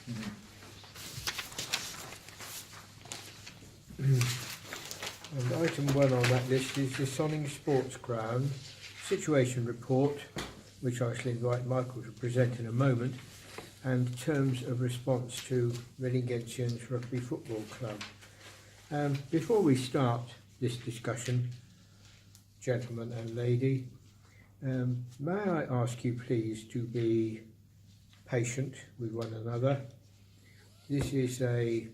And item 1 on that list is the Sonning Sports Ground situation report, which I shall invite Michael to present in a moment, and terms of response to Reading Gentians Rugby Football Club. Before we start this discussion, gentlemen and lady, may I ask you please to be patient with one another. This is a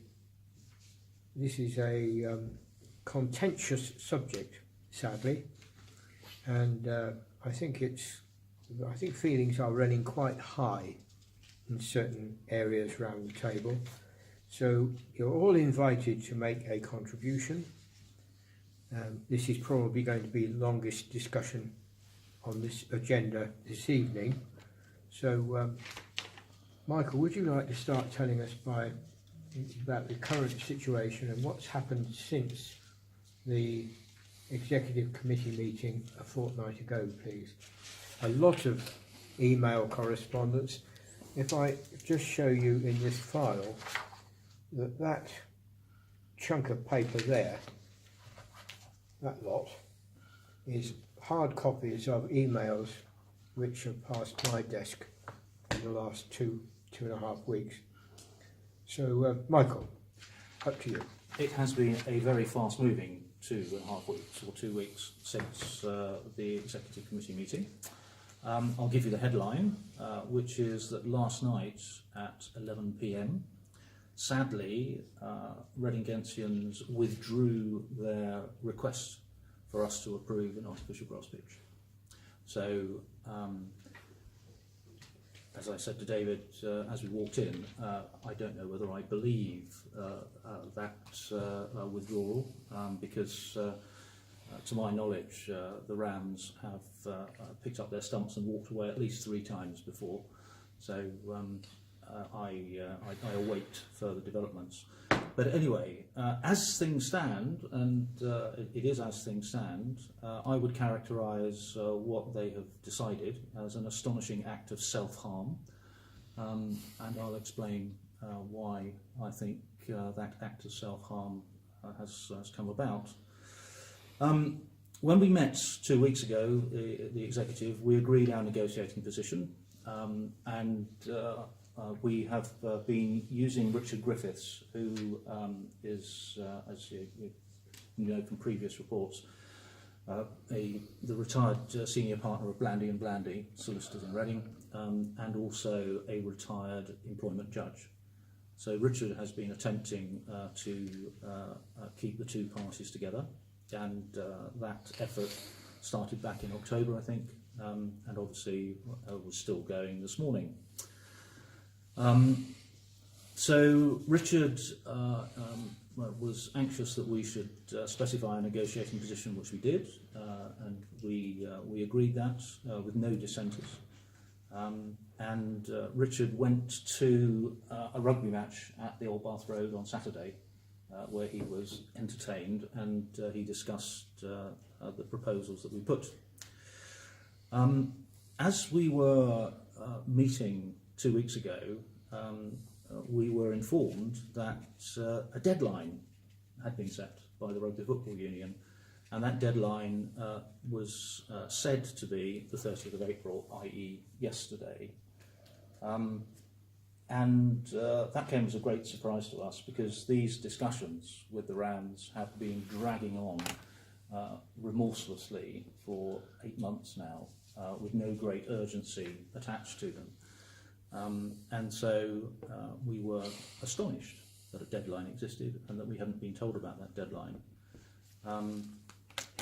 contentious subject, sadly, and I think feelings are running quite high in certain areas around the table. So you're all invited to make a contribution. This is probably going to be the longest discussion on this agenda this evening. So Michael, would you like to start telling us about the current situation and what's happened since the Executive Committee meeting a fortnight ago, please? A lot of email correspondence. If I just show you in this file that chunk of paper there, that lot, is hard copies of emails which have passed my desk in the last two and a half weeks. So, Michael, up to you. It has been a very fast-moving 2.5 weeks, or 2 weeks, since the Executive Committee meeting. I'll give you the headline, which is that last night at 11 p.m, sadly, Reading Gentians withdrew their request for us to approve an artificial grass pitch. So, as I said to David as we walked in, I don't know whether I believe that withdrawal, because to my knowledge the Rams have picked up their stumps and walked away at least 3 times before. So I await further developments. But anyway, as things stand, and it is as things stand, I would characterise what they have decided as an astonishing act of self-harm, and I'll explain why I think that act of self-harm has come about. When we met 2 weeks ago, the executive, we agreed our negotiating position, and we have been using Richard Griffiths, who is, as you know from previous reports, the retired senior partner of Blandy and Blandy, solicitors in Reading, and also a retired employment judge. So Richard has been attempting to keep the two parties together, and that effort started back in October, I think, and obviously was still going this morning. So Richard was anxious that we should specify a negotiating position, which we did, and we agreed that with no dissenters. And Richard went to a rugby match at the Old Bath Road on Saturday, where he was entertained, and he discussed the proposals that we put. As we were meeting 2 weeks ago, we were informed that a deadline had been set by the Rugby Football Union, and that deadline was said to be the 30th of April, i.e. yesterday. And that came as a great surprise to us, because these discussions with the Rams have been dragging on remorselessly for 8 months now, with no great urgency attached to them. And so we were astonished that a deadline existed and that we hadn't been told about that deadline.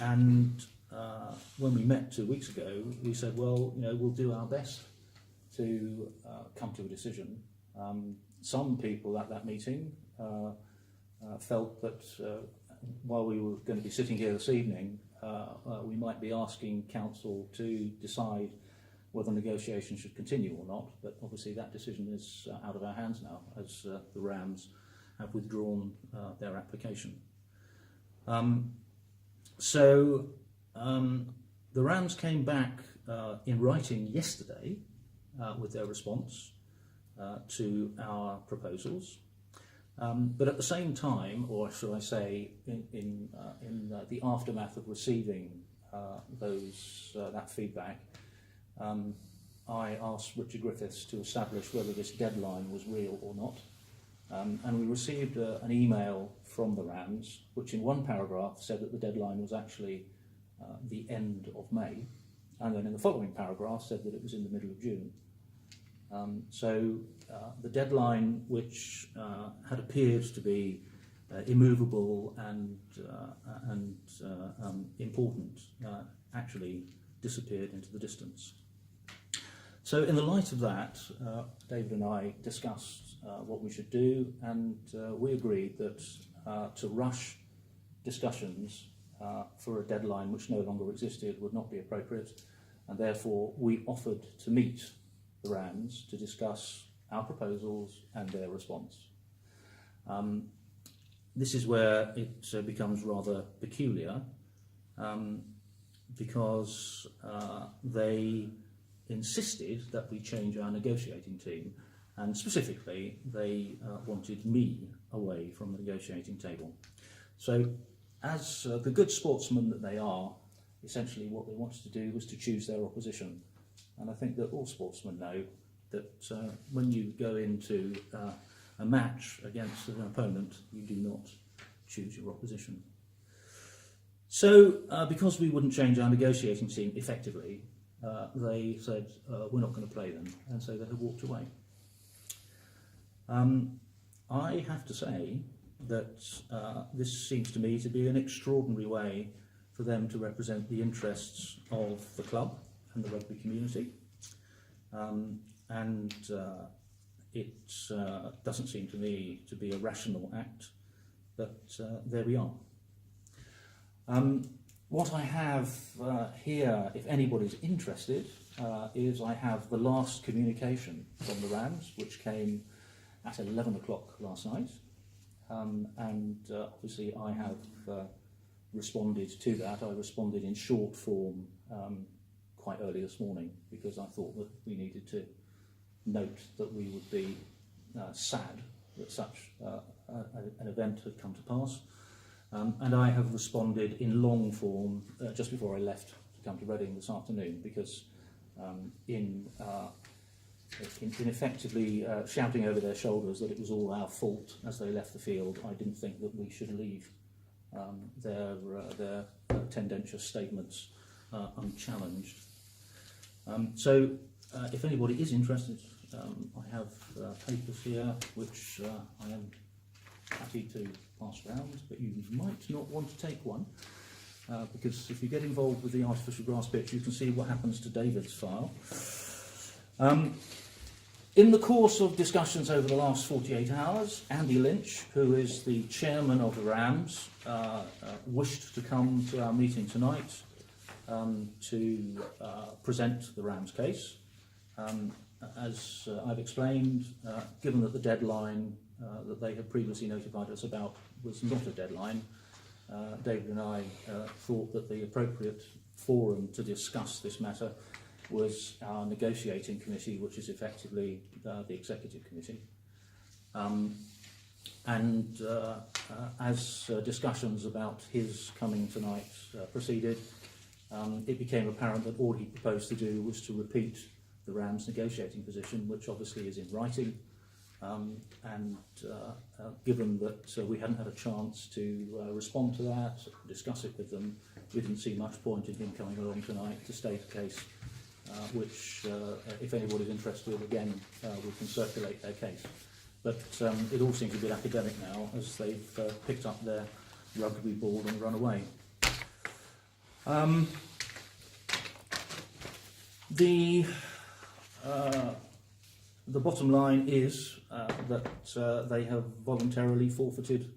And when we met 2 weeks ago, we said, well, we'll do our best to come to a decision. Some people at that meeting felt that while we were going to be sitting here this evening, we might be asking council to decide whether negotiations should continue or not, but obviously that decision is out of our hands now, as the Rams have withdrawn their application. So the Rams came back in writing yesterday with their response, to our proposals. But at the same time, or should I say, in the aftermath of receiving that feedback, I asked Richard Griffiths to establish whether this deadline was real or not. And we received an email from the RAMS, which in one paragraph said that the deadline was actually the end of May, and then in the following paragraph said that it was in the middle of June. So the deadline, which had appeared to be immovable and important, actually disappeared into the distance. So in the light of that, David and I discussed what we should do, and we agreed that to rush discussions for a deadline which no longer existed would not be appropriate, and therefore we offered to meet the RAMS to discuss our proposals and their response. This is where it becomes rather peculiar, because they insisted that we change our negotiating team, and specifically they wanted me away from the negotiating table. So as the good sportsmen that they are, essentially what they wanted to do was to choose their opposition. And I think that all sportsmen know that when you go into a match against an opponent, you do not choose your opposition. So because we wouldn't change our negotiating team effectively, they said, we're not going to play them, and so they have walked away. I have to say that this seems to me to be an extraordinary way for them to represent the interests of the club and the rugby community. It doesn't seem to me to be a rational act, but there we are. What I have here, if anybody's interested, is I have the last communication from the RAMS, which came at 11 o'clock last night. Obviously I have responded to that. I responded in short form quite early this morning, because I thought that we needed to note that we would be sad that such an event had come to pass. And I have responded in long form just before I left to come to Reading this afternoon, because in effectively shouting over their shoulders that it was all our fault as they left the field, I didn't think that we should leave their tendentious statements unchallenged. So if anybody is interested, I have papers here which I am happy to pass around, but you might not want to take one, because if you get involved with the artificial grass pitch, you can see what happens to David's file. In the course of discussions over the last 48 hours, Andy Lynch, who is the chairman of the RAMS, wished to come to our meeting tonight to present the RAMS case. As I've explained, given that the deadline that they had previously notified us about was not a deadline, David and I thought that the appropriate forum to discuss this matter was our negotiating committee, which is effectively the executive committee. As discussions about his coming tonight proceeded, it became apparent that all he proposed to do was to repeat the RAMS negotiating position, which obviously is in writing. Given that we hadn't had a chance to respond to that, discuss it with them, we didn't see much point in him coming along tonight to state a case which, if anybody's interested, again, we can circulate their case. But it all seems a bit academic now, as they've picked up their rugby ball and run away. The bottom line is that they have voluntarily forfeited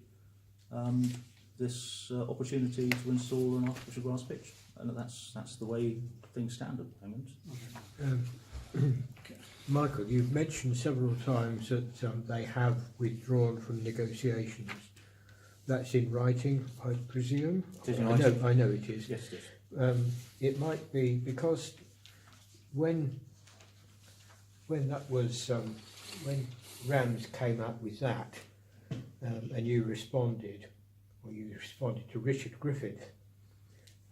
this opportunity to install an artificial grass pitch, and that's the way things stand at the moment. Michael, you've mentioned several times that they have withdrawn from negotiations. That's in writing, I presume? It is in writing. I know it is. Yes, it is. It might be because when that was when Rams came up with that, and you responded to Richard Griffith,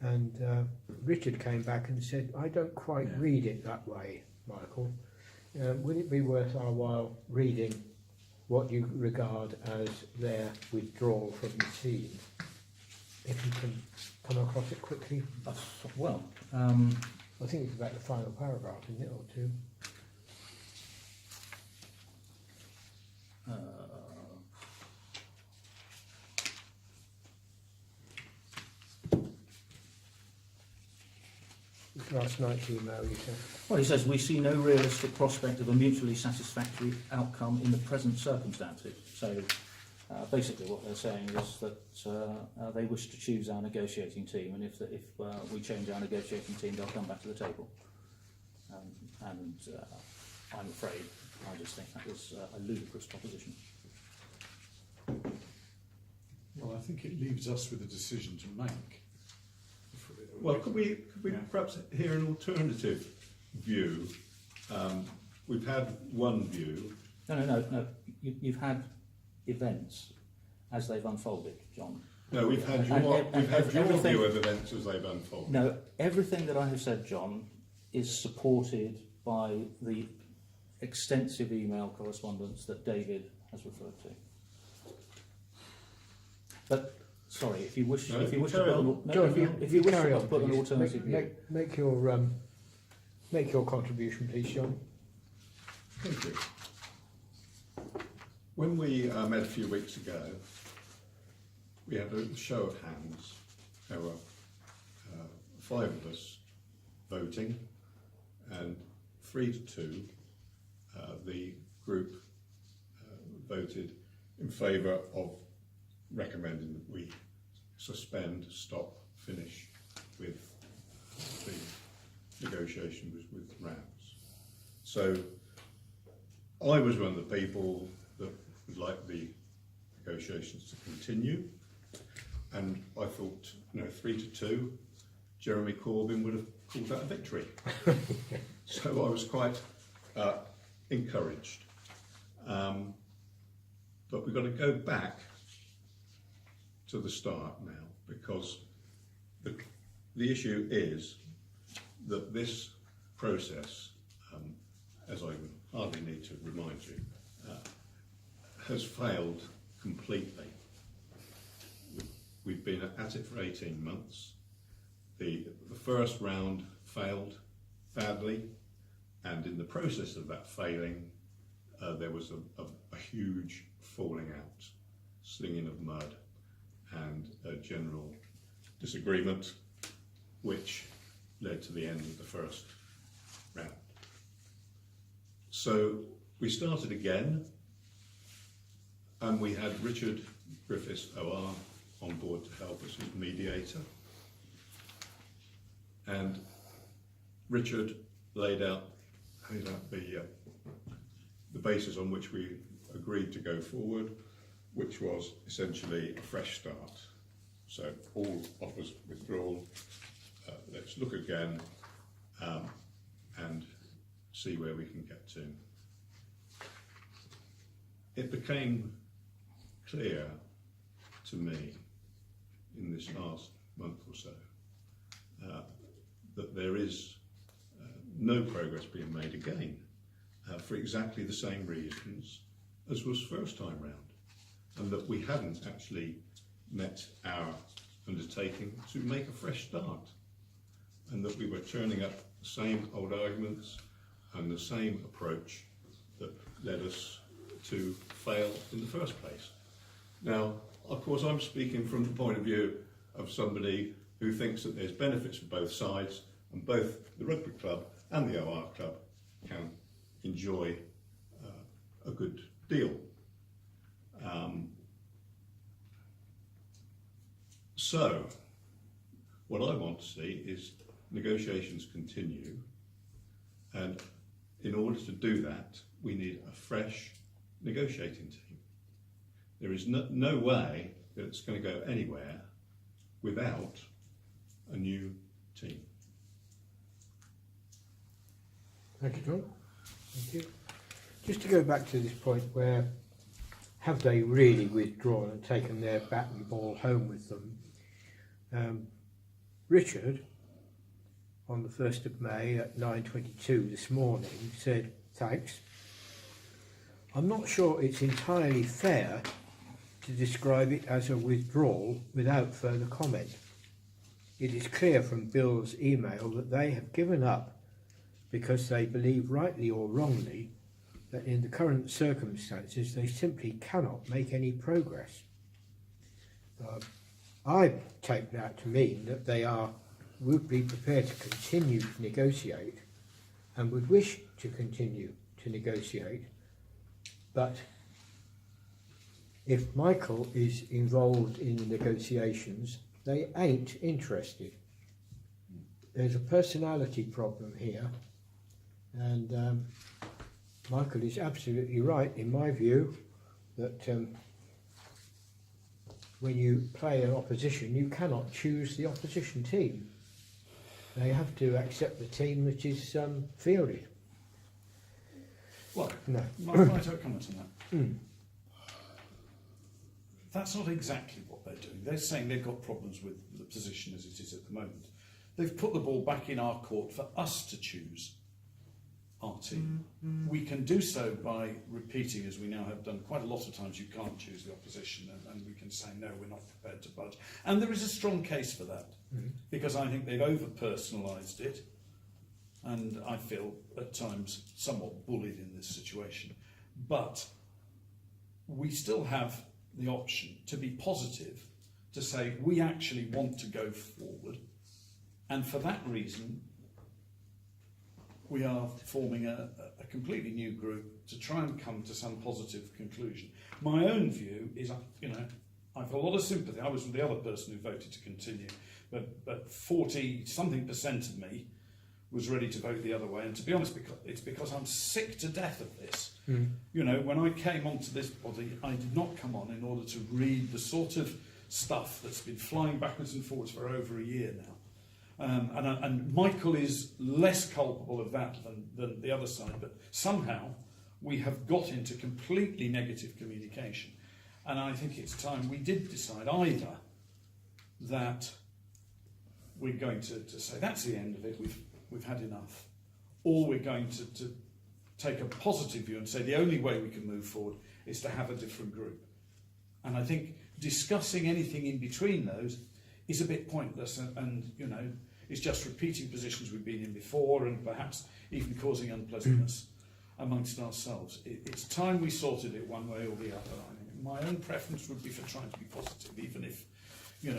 and Richard came back and said, I don't quite read it that way, Michael. Would it be worth our while reading what you regard as their withdrawal from the team? If you can come across it quickly. Well, I think it's about the final paragraph, isn't it, or two? Last night's email, you said. well, he says, we see no realistic prospect of a mutually satisfactory outcome in the present circumstances. So basically what they're saying is that they wish to choose our negotiating team, and if we change our negotiating team, they'll come back to the table. And I'm afraid, I just think that was a ludicrous proposition. Well, I think it leaves us with a decision to make. Well, could we perhaps hear an alternative view? We've had one view. No. You've had events as they've unfolded, John. No, we've had your view of events as they've unfolded. No, everything that I have said, John, is supported by the extensive email correspondence that David has referred to. But sorry, if you wish to put an alternative view. Make your contribution, please, John. Thank you. When we met a few weeks ago, we had a show of hands. There were 5 of us voting, and 3 to 2, the group voted in favour of recommending that we suspend, stop, finish with the negotiation with Rams. So I was one of the people that would like the negotiations to continue, and I thought, 3 to 2, Jeremy Corbyn would have called that a victory. So I was quite encouraged. But we've got to go back to the start now, because the issue is that this process, as I would hardly need to remind you, has failed completely. We've been at it for 18 months. The first round failed badly, and in the process of that failing, there was a huge falling out, slinging of mud, and a general disagreement, which led to the end of the first round. So we started again, and we had Richard Griffiths OR on board to help us as mediator. And Richard laid out the basis on which we agreed to go forward, which was essentially a fresh start. So all offers withdrawal, let's look again and see where we can get to. It became clear to me in this last month or so that there is no progress being made again for exactly the same reasons as was first time round, and that we hadn't actually met our undertaking to make a fresh start, and that we were turning up the same old arguments and the same approach that led us to fail in the first place. Now, of course, I'm speaking from the point of view of somebody who thinks that there's benefits for both sides, and both the rugby club and the OR club can enjoy a good deal. So, what I want to see is negotiations continue, and in order to do that, we need a fresh negotiating team. There is no way that it's going to go anywhere without a new team. Thank you, John. Thank you. just to go back to this point where have they really withdrawn and taken their bat and ball home with them? Richard, on the 1st of May at 9:22 this morning, said, thanks. I'm not sure it's entirely fair to describe it as a withdrawal without further comment. It is clear from Bill's email that they have given up because they believe, rightly or wrongly, that in the current circumstances they simply cannot make any progress. I take that to mean that they would be prepared to continue to negotiate and would wish to continue to negotiate, but if Michael is involved in the negotiations, they ain't interested. There's a personality problem here, and Michael is absolutely right, in my view, that when you play an opposition, you cannot choose the opposition team. They have to accept the team that is fielded. Well, No. might I have a comment on that? Mm. That's not exactly what they're doing. They're saying they've got problems with the position as it is at the moment. They've put the ball back in our court for us to choose our team. We can do so by repeating, as we now have done quite a lot of times, you can't choose the opposition, and we can say, no, we're not prepared to budge. And there is a strong case for that, because I think they've over-personalised it, and I feel at times somewhat bullied in this situation. But we still have the option to be positive, to say we actually want to go forward, and for that reason we are forming a completely new group to try and come to some positive conclusion. My own view is, I've a lot of sympathy. I was the other person who voted to continue, but 40-something% of me was ready to vote the other way, and to be honest, because I'm sick to death of this. When I came onto this body, I did not come on in order to read the sort of stuff that's been flying backwards and forwards for over a year now. And Michael is less culpable of that than the other side, but somehow we have got into completely negative communication. And I think it's time we did decide either that we're going to say that's the end of it, we've had enough, or we're going to take a positive view and say the only way we can move forward is to have a different group. And I think discussing anything in between those is a bit pointless, and it's just repeating positions we've been in before, and perhaps even causing unpleasantness amongst ourselves. It's time we sorted it one way or the other. My own preference would be for trying to be positive, even if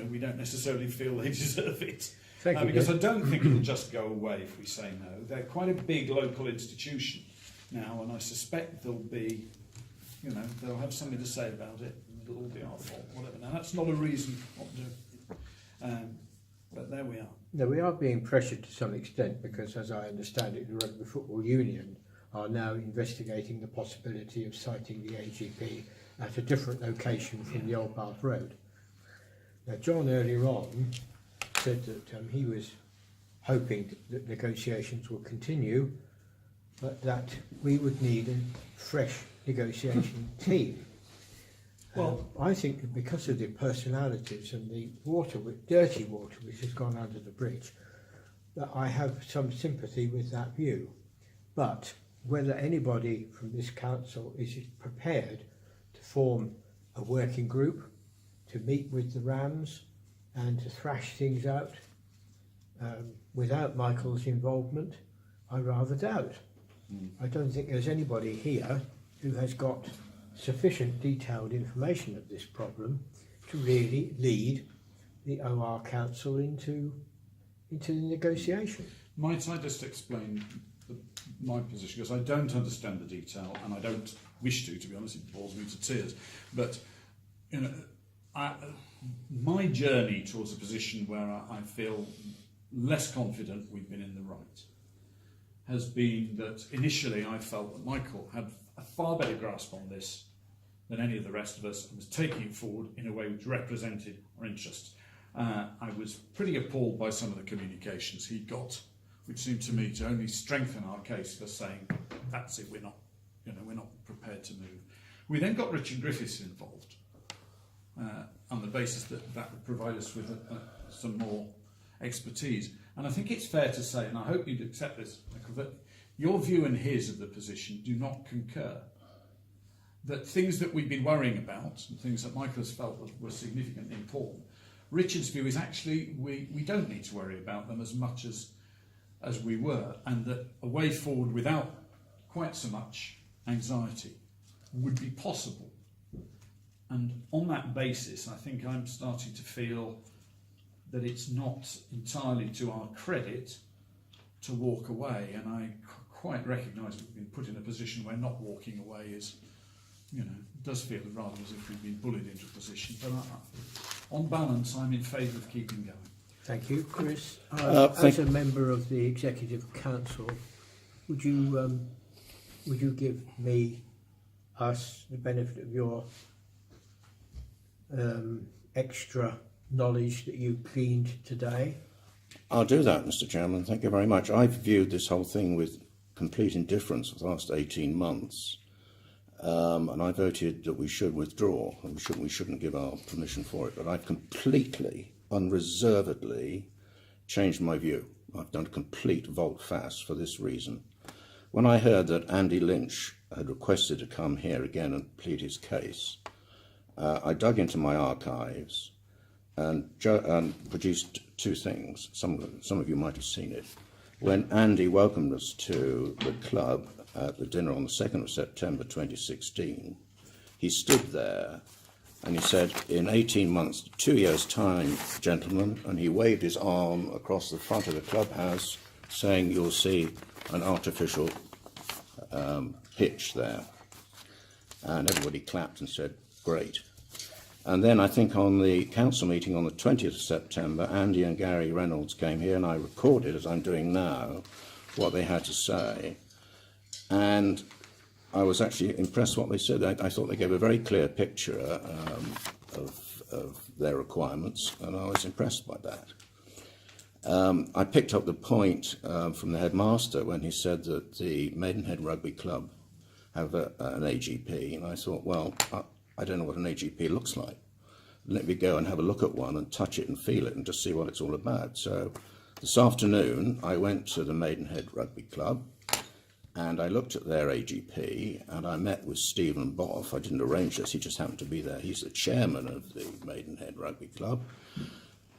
we don't necessarily feel they deserve it. Because I don't think it'll just go away if we say no. They're quite a big local institution now, and I suspect there'll be, they'll have something to say about it, and it'll all be our fault, whatever. Now, that's not a reason not to do it. But there we are. No, we are being pressured to some extent because, as I understand it, the Rugby Football Union are now investigating the possibility of siting the AGP at a different location from the Old Bath Road. Now, John earlier on said that he was hoping that negotiations will continue, but that we would need a fresh negotiation team. Well, I think that because of the personalities and the dirty water which has gone under the bridge, that I have some sympathy with that view. But whether anybody from this council is prepared to form a working group, to meet with the Rams and to thrash things out without Michael's involvement, I rather doubt. I don't think there's anybody here who has got sufficient detailed information of this problem to really lead the OR Council into the negotiation. Might I just explain my position, because I don't understand the detail, and I don't wish to be honest, it bores me to tears. But my journey towards a position where I feel less confident we've been in the right has been that initially I felt that Michael had a far better grasp on this than any of the rest of us, and was taking it forward in a way which represented our interests. I was pretty appalled by some of the communications he got, which seemed to me to only strengthen our case for saying, that's it, we're not we're not prepared to move. We then got Richard Griffiths involved on the basis that that would provide us with some more expertise. And I think it's fair to say, and I hope you'd accept this, Michael, that your view and his of the position do not concur. That things that we've been worrying about, and things that Michael has felt were significantly important, Richard's view is actually we don't need to worry about them as much as we were, and that a way forward without quite so much anxiety would be possible. And on that basis, I think I'm starting to feel that it's not entirely to our credit to walk away, and I quite recognise we've been put in a position where not walking away is, does feel rather as if we've been bullied into a position. But on balance, I'm in favour of keeping going. Thank you, Chris. As a member of the Executive Council, would you give us the benefit of your extra knowledge that you gleaned today? I'll do that, Mr. Chairman. Thank you very much. I've viewed this whole thing with complete indifference for the last 18 months. And I voted that we should withdraw. We shouldn't give our permission for it. But I've completely, unreservedly changed my view. I've done a complete volte-face for this reason. When I heard that Andy Lynch had requested to come here again and plead his case, I dug into my archives and produced two things. Some of you might have seen it. When Andy welcomed us to the club at the dinner on the 2nd of September 2016, he stood there and he said, in 18 months, 2 years' time, gentlemen, and he waved his arm across the front of the clubhouse saying, you'll see an artificial pitch there. And everybody clapped and said, great. And then I think on the council meeting on the 20th of September, Andy and Gary Reynolds came here and I recorded, as I'm doing now, what they had to say. And I was actually impressed what they said. I thought they gave a very clear picture of their requirements, and I was impressed by that. I picked up the point from the headmaster when he said that the Maidenhead Rugby Club have an AGP, and I thought, well, I don't know what an AGP looks like. Let me go and have a look at one and touch it and feel it and just see what it's all about. So this afternoon I went to the Maidenhead Rugby Club and I looked at their AGP and I met with Stephen Boff. I didn't arrange this, he just happened to be there. He's the chairman of the Maidenhead Rugby Club.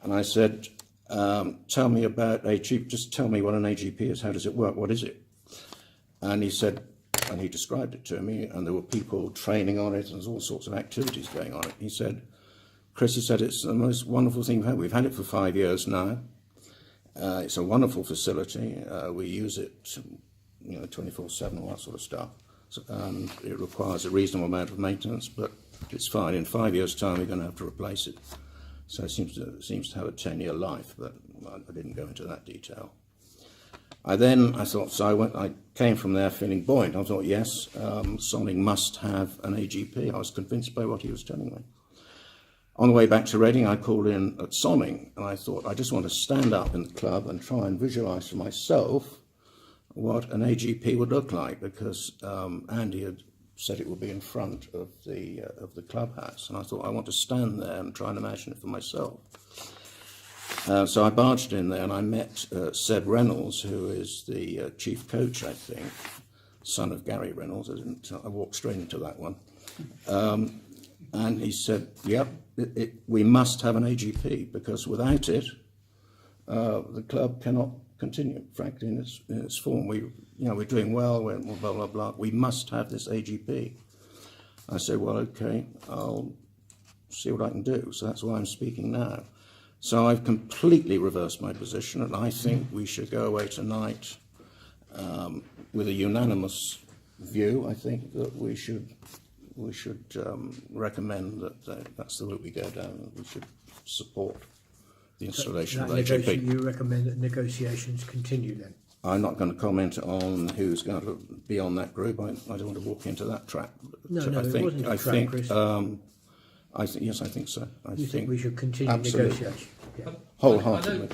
And I said, tell me about AGP, just tell me what an AGP is, how does it work, what is it? And he said, and he described it to me, and there were people training on it, and there's all sorts of activities going on it. He said, Chris, he said, it's the most wonderful thing we've had. We've had it for 5 years now. It's a wonderful facility. We use it, 24/7, all that sort of stuff. So, it requires a reasonable amount of maintenance, but it's fine. In 5 years' time, we're going to have to replace it. So it seems to have a 10-year life, but I didn't go into that detail. I came from there feeling buoyant. I thought, yes, Sonning must have an AGP. I was convinced by what he was telling me. On the way back to Reading, I called in at Sonning, and I thought, I just want to stand up in the club and try and visualise for myself what an AGP would look like, because Andy had said it would be in front of the clubhouse, and I thought, I want to stand there and try and imagine it for myself. So I barged in there and I met Seb Reynolds, who is the chief coach, I think, son of Gary Reynolds. I walked straight into that one. And he said, yep, we must have an AGP, because without it, the club cannot continue, frankly, in its form. We're doing well, we're blah, blah, blah. We must have this AGP. I said, well, okay, I'll see what I can do. So that's why I'm speaking now. So I've completely reversed my position, and I think we should go away tonight with a unanimous view. I think that we should recommend that that's the route we go down, and we should support the installation of AGP. You recommend that negotiations continue then? I'm not going to comment on who's going to be on that group. I don't want to walk into that trap. No, it wasn't a trap, Chris. Yes, I think so. I think we should continue absolutely. negotiation? Yeah. Wholeheartedly.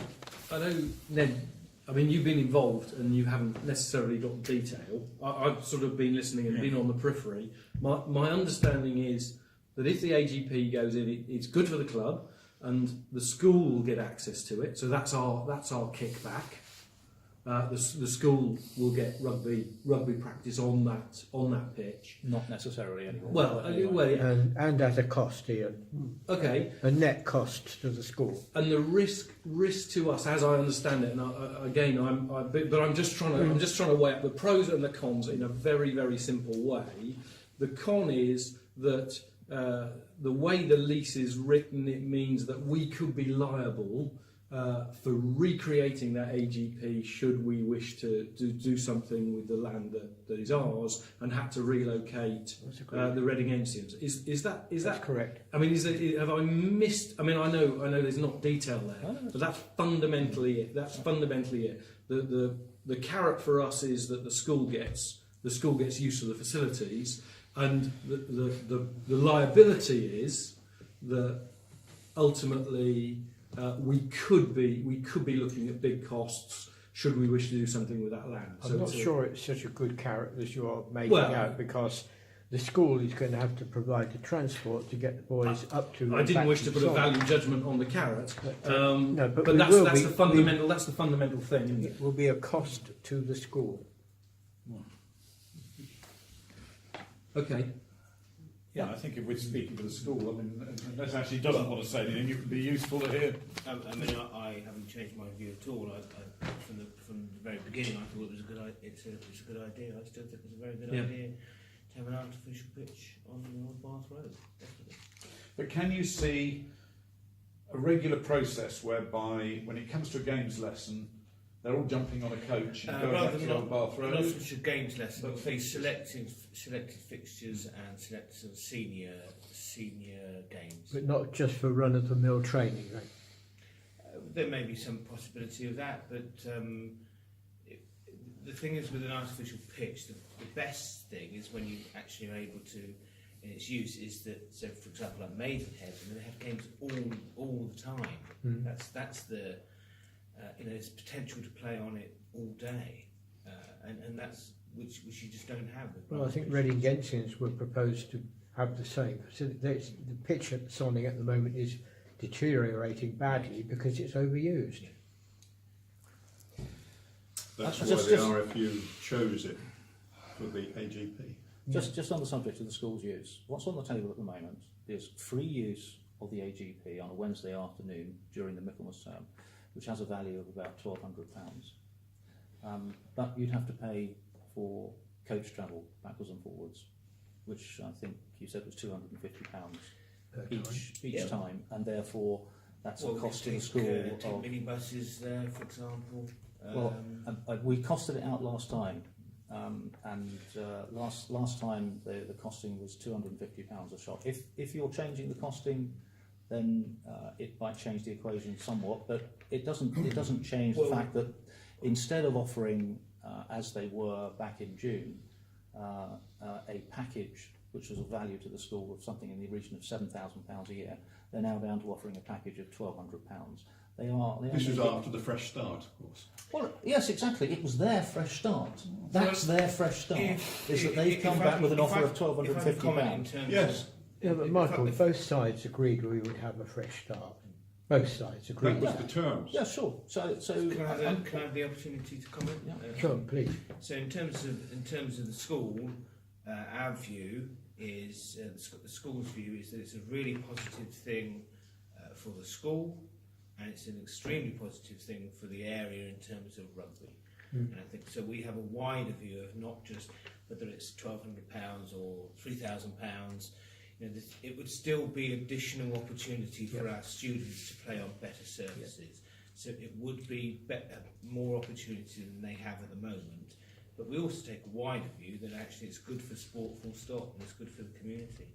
I know Ned I mean, you've been involved and you haven't necessarily got the detail. I've sort of been listening and been on the periphery. My understanding is that if the AGP goes in, it's good for the club, and the school will get access to it. So that's our kickback. The school will get rugby practice on that pitch. Not necessarily anymore. Well, but anyway. well, yeah. And at a cost here, Okay. a net cost to the school. And the risk to us, as I understand it, and I'm just trying to weigh up the pros and the cons in a very, very simple way. The con is that the way the lease is written, it means that we could be liable for recreating that AGP should we wish to do something with the land that is ours and had to relocate the Reading Ensigns. Is that correct? I mean, have I missed? I mean, I know there's not detail there, but that's fundamentally it. That's fundamentally it. The carrot for us is that the school gets use of the facilities, and the liability is that ultimately. We could be looking at big costs should we wish to do something with that land. I'm not sure it's such a good carrot as you're making out, because the school is going to have to provide the transport to get the boys up to. I didn't wish to put a value judgment on the carrot, but that's the fundamental. That's the fundamental thing. Isn't it? It will be a cost to the school. Okay. Yeah, I think if we're speaking for the school, I mean, unless actually doesn't want to say anything, it would be useful to hear. I mean, I haven't changed my view at all. From the very beginning, I thought it was a good. It's a good idea. I still think it's a very good idea to have an artificial pitch on the Old Bath Road. Definitely. But can you see a regular process whereby, when it comes to a games lesson, they're all jumping on a coach and going back to the Old Bath Road? Not so much a games lesson, but be selected fixtures and select sort of senior games. But not just for run-of-the-mill training, right? There may be some possibility of that, but the thing is with an artificial pitch, the best thing is when you actually are able to, in its use, is that, so for example, like Maidenhead, and they have games all the time. That's the there's potential to play on it all day, and that's which you just don't have. Well, I think Reading Ensigns were proposed to have the same. So the pitch at Sonning at the moment is deteriorating badly because it's overused. That's why the RFU chose it for the AGP. Just on the subject of the school's use, what's on the table at the moment is free use of the AGP on a Wednesday afternoon during the Michaelmas term, which has a value of about £1,200. But you'd have to pay for coach travel backwards and forwards, which I think you said was £250 each time, and therefore that's a cost to the school. Take minibuses there, for example. We costed it out last time, and last time the costing was £250 a shot. If you're changing the costing, then it might change the equation somewhat, but it doesn't change the fact that instead of offering, as they were back in June, a package which was of value to the school of something in the region of £7,000 a year, they're now down to offering a package of £1,200. This was after the fresh start, of course. Well, yes, exactly. It was their fresh start. That's their fresh start. Is that they've come back with an offer of £1,250. Yes. Yeah, but Michael, both sides agreed we would have a fresh start. Both sides agreed. That was the terms. Yeah, sure. So can I have the opportunity to comment? Yeah. Sure, please. So in terms of the school, our view is the school's view is that it's a really positive thing for the school, and it's an extremely positive thing for the area in terms of rugby. And I think so. We have a wider view of not just whether it's £1,200 or £3,000. It would still be additional opportunity for our students to play on better surfaces. So it would be more opportunity than they have at the moment. But we also take a wider view that actually it's good for sport full stop, and it's good for the community.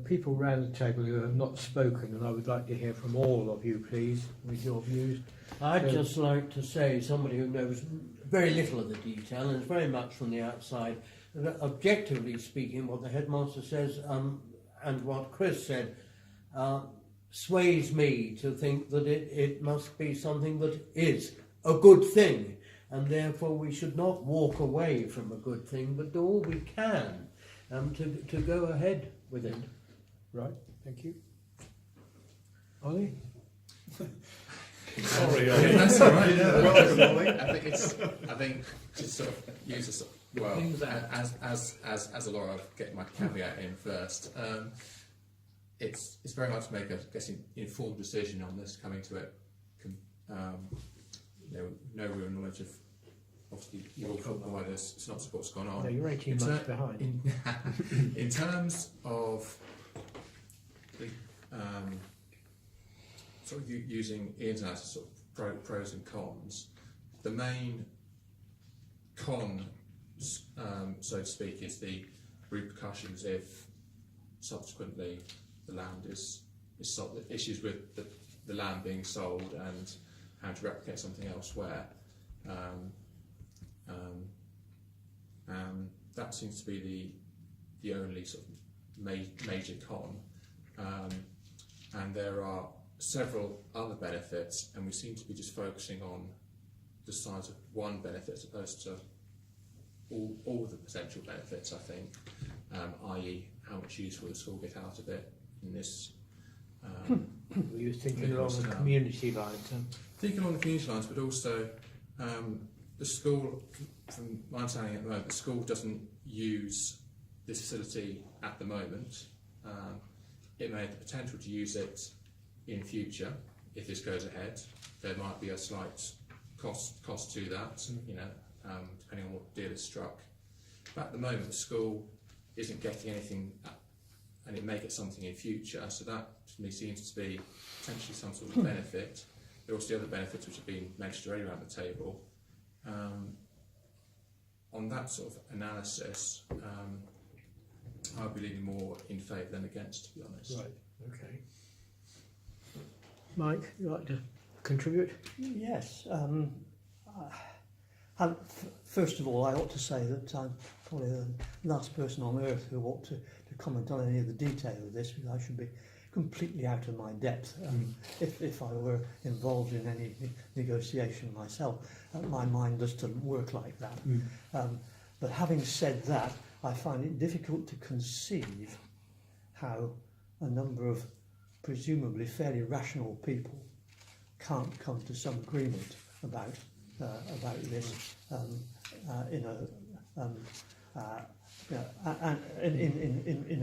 People round the table who have not spoken, and I would like to hear from all of you, please, with your views. I'd just like to say, somebody who knows very little of the detail and is very much from the outside, that objectively speaking, what the headmaster says and what Chris said sways me to think that it must be something that is a good thing. and therefore we should not walk away from a good thing, but do all we can to go ahead with it. Right, thank you. Ollie? Sorry, That's all right. Welcome, Ollie. I think to sort of use this, well, things that- as a lawyer, I'll get my caveat in first. It's very hard to make a informed decision on this coming to it. No real knowledge of, obviously you're all from why there's synopsis of what's gone on. No, you're 18 months behind. In terms of the sort of using Ian's analysis, sort of pros and cons, the main con, so to speak, is the repercussions if subsequently the land is sold, the issues with the land being sold and how to replicate something elsewhere. That seems to be the only sort of major con, and there are several other benefits, and we seem to be just focusing on the size of one benefit as opposed to all the potential benefits, I think, i.e. how much use will the school get out of it in this. Were you thinking along the community lines? Thinking along the community lines, but also the school, from my understanding at the moment, the school doesn't use this facility at the moment. It may have the potential to use it in future if this goes ahead. There might be a slight cost to that, depending on what deal is struck. But at the moment, the school isn't getting anything, and it may get something in future. So that to me seems to be potentially some sort of benefit. There are also the other benefits which have been mentioned already around the table. On that sort of analysis, I'll be leaning more in favour than against, to be honest. Right, okay. Mike, you'd like to contribute? Yes. First of all, I ought to say that I'm probably the last person on earth who ought to comment on any of the detail of this, because I should be completely out of my depth if I were involved in any negotiation myself. My mind doesn't work like that. But having said that, I find it difficult to conceive how a number of presumably fairly rational people can't come to some agreement about this in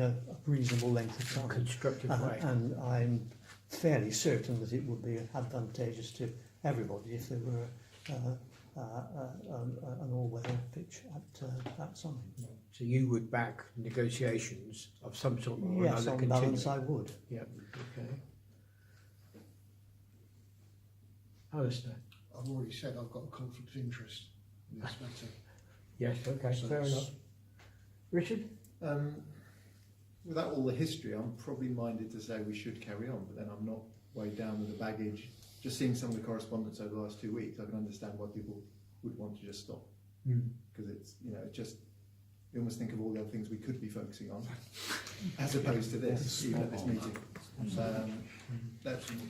a reasonable length of time, Constructive way. and I'm fairly certain that it would be advantageous to everybody if there were an all-weather pitch at some. So you would back negotiations of some sort or Yes, another on balance I would. Yep, okay. Alistair? I've already said I've got a conflict of interest in this matter. Yes, okay, So fair it's- enough. Richard? Without all the history, I'm probably minded to say we should carry on, but then I'm not weighed down with the baggage. Just seeing some of the correspondence over the last 2 weeks, I can understand why people would want to just stop. Because it's, you almost think of all the other things we could be focusing on, as opposed to this, even at this meeting.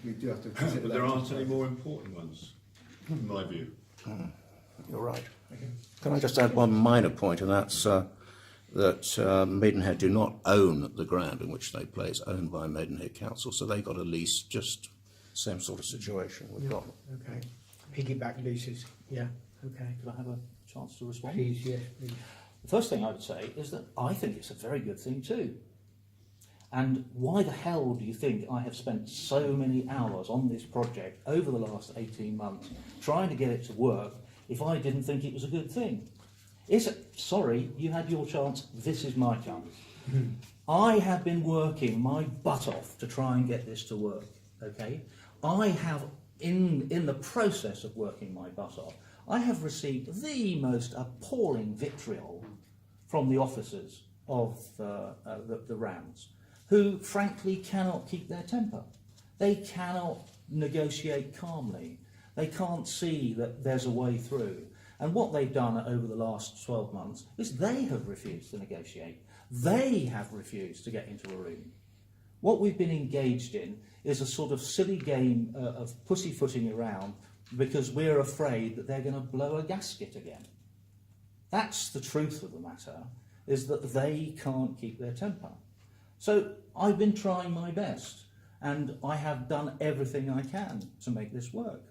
We do have to consider But that. there aren't any more important ones, in my view. You're right. Can I just add one minor point, and that's that Maidenhead do not own the ground in which they play. It's owned by Maidenhead Council, so they got a lease, just same sort of situation we've got. Okay. Piggyback leases, yeah, okay. Could I have a chance to respond? Please, yes, please. The first thing I would say is that I think it's a very good thing too. And why the hell do you think I have spent so many hours on this project over the last 18 months trying to get it to work if I didn't think it was a good thing? Sorry, you had your chance, this is my chance. I have been working my butt off to try and get this to work, okay? I have, in the process of working my butt off, I have received the most appalling vitriol from the officers of the rounds, who frankly cannot keep their temper. They cannot negotiate calmly. They can't see that there's a way through. And what they've done over the last 12 months is they have refused to negotiate. They have refused to get into a room. What we've been engaged in is a sort of silly game of pussyfooting around because we're afraid that they're going to blow a gasket again. That's the truth of the matter, is that they can't keep their temper. So I've been trying my best, and I have done everything I can to make this work.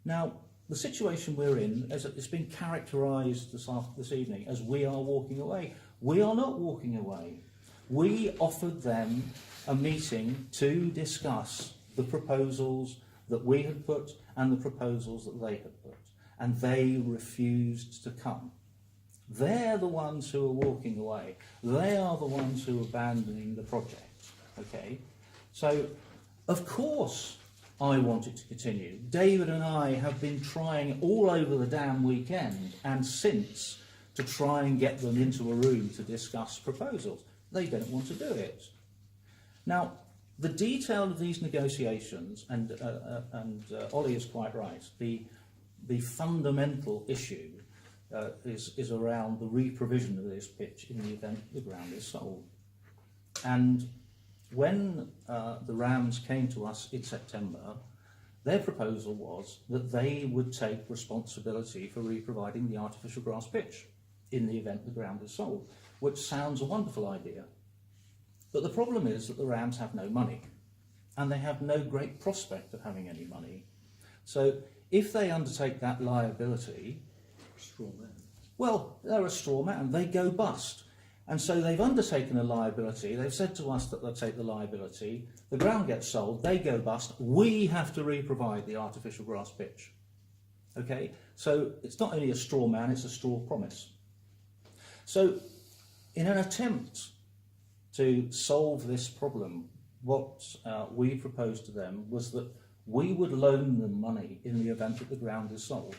Now, the situation we're in, as it's been characterised this evening, as we are walking away. We are not walking away. We offered them a meeting to discuss the proposals that we had put and the proposals that they had put, and they refused to come. They're the ones who are walking away. They are the ones who are abandoning the project. Okay? So, of course, I want it to continue. David and I have been trying all over the damn weekend and since to try and get them into a room to discuss proposals. They don't want to do it. Now, the detail of these negotiations, and Ollie is quite right, the fundamental issue is around the re-provision of this pitch in the event the ground is sold. And when the Rams came to us in September, their proposal was that they would take responsibility for re-providing the artificial grass pitch in the event the ground is sold, which sounds a wonderful idea. But the problem is that the Rams have no money, and they have no great prospect of having any money. So if they undertake that liability, Straw man. well, they're a straw man, they go bust. And so they've undertaken a liability, they've said to us that they'll take the liability, the ground gets sold, they go bust, we have to re-provide the artificial grass pitch. Okay, so it's not only a straw man, it's a straw promise. So in an attempt to solve this problem, what we proposed to them was that we would loan them money in the event that the ground is sold.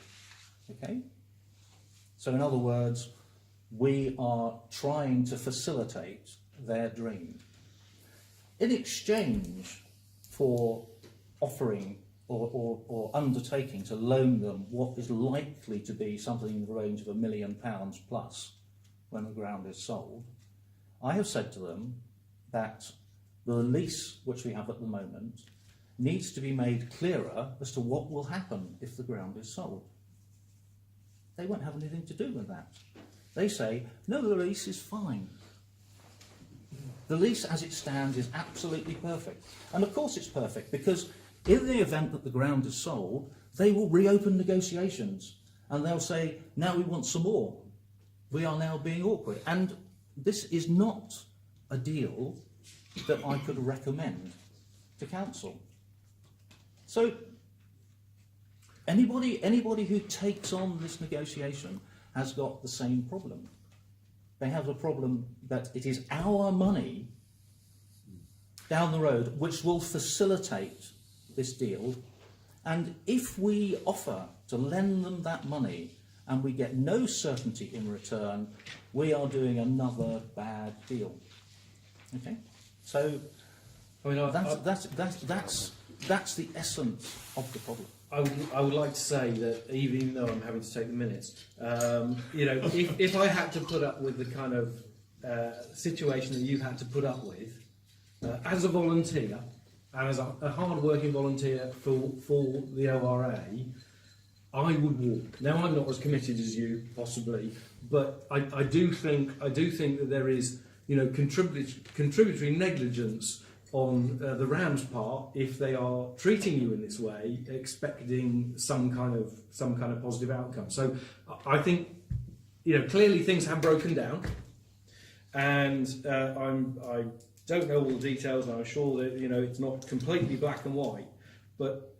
Okay? So in other words, we are trying to facilitate their dream. In exchange for offering or undertaking to loan them what is likely to be something in the range of £1 million plus when the ground is sold, I have said to them that the lease which we have at the moment needs to be made clearer as to what will happen if the ground is sold. They won't have anything to do with that. They say, no, the lease is fine. The lease as it stands is absolutely perfect. And of course it's perfect, because in the event that the ground is sold, they will reopen negotiations and they'll say, now we want some more. We are now being awkward. And this is not a deal that I could recommend to council. So anybody who takes on this negotiation has got the same problem. They have a problem that it is our money down the road which will facilitate this deal, and if we offer to lend them that money and we get no certainty in return, we are doing another bad deal. Okay, so I mean, that's the essence of the problem. I would like to say that even though I'm having to take the minutes, you know, if I had to put up with the kind of situation that you've had to put up with as a volunteer and as a hard-working volunteer for the ORA, I would walk. Now I'm not as committed as you possibly, but I do think that there is, you know, contributory negligence on the Rams' part if they are treating you in this way, expecting some kind of positive outcome. So I think, you know, clearly things have broken down, and I don't know all the details, and I'm sure that, you know, it's not completely black and white, but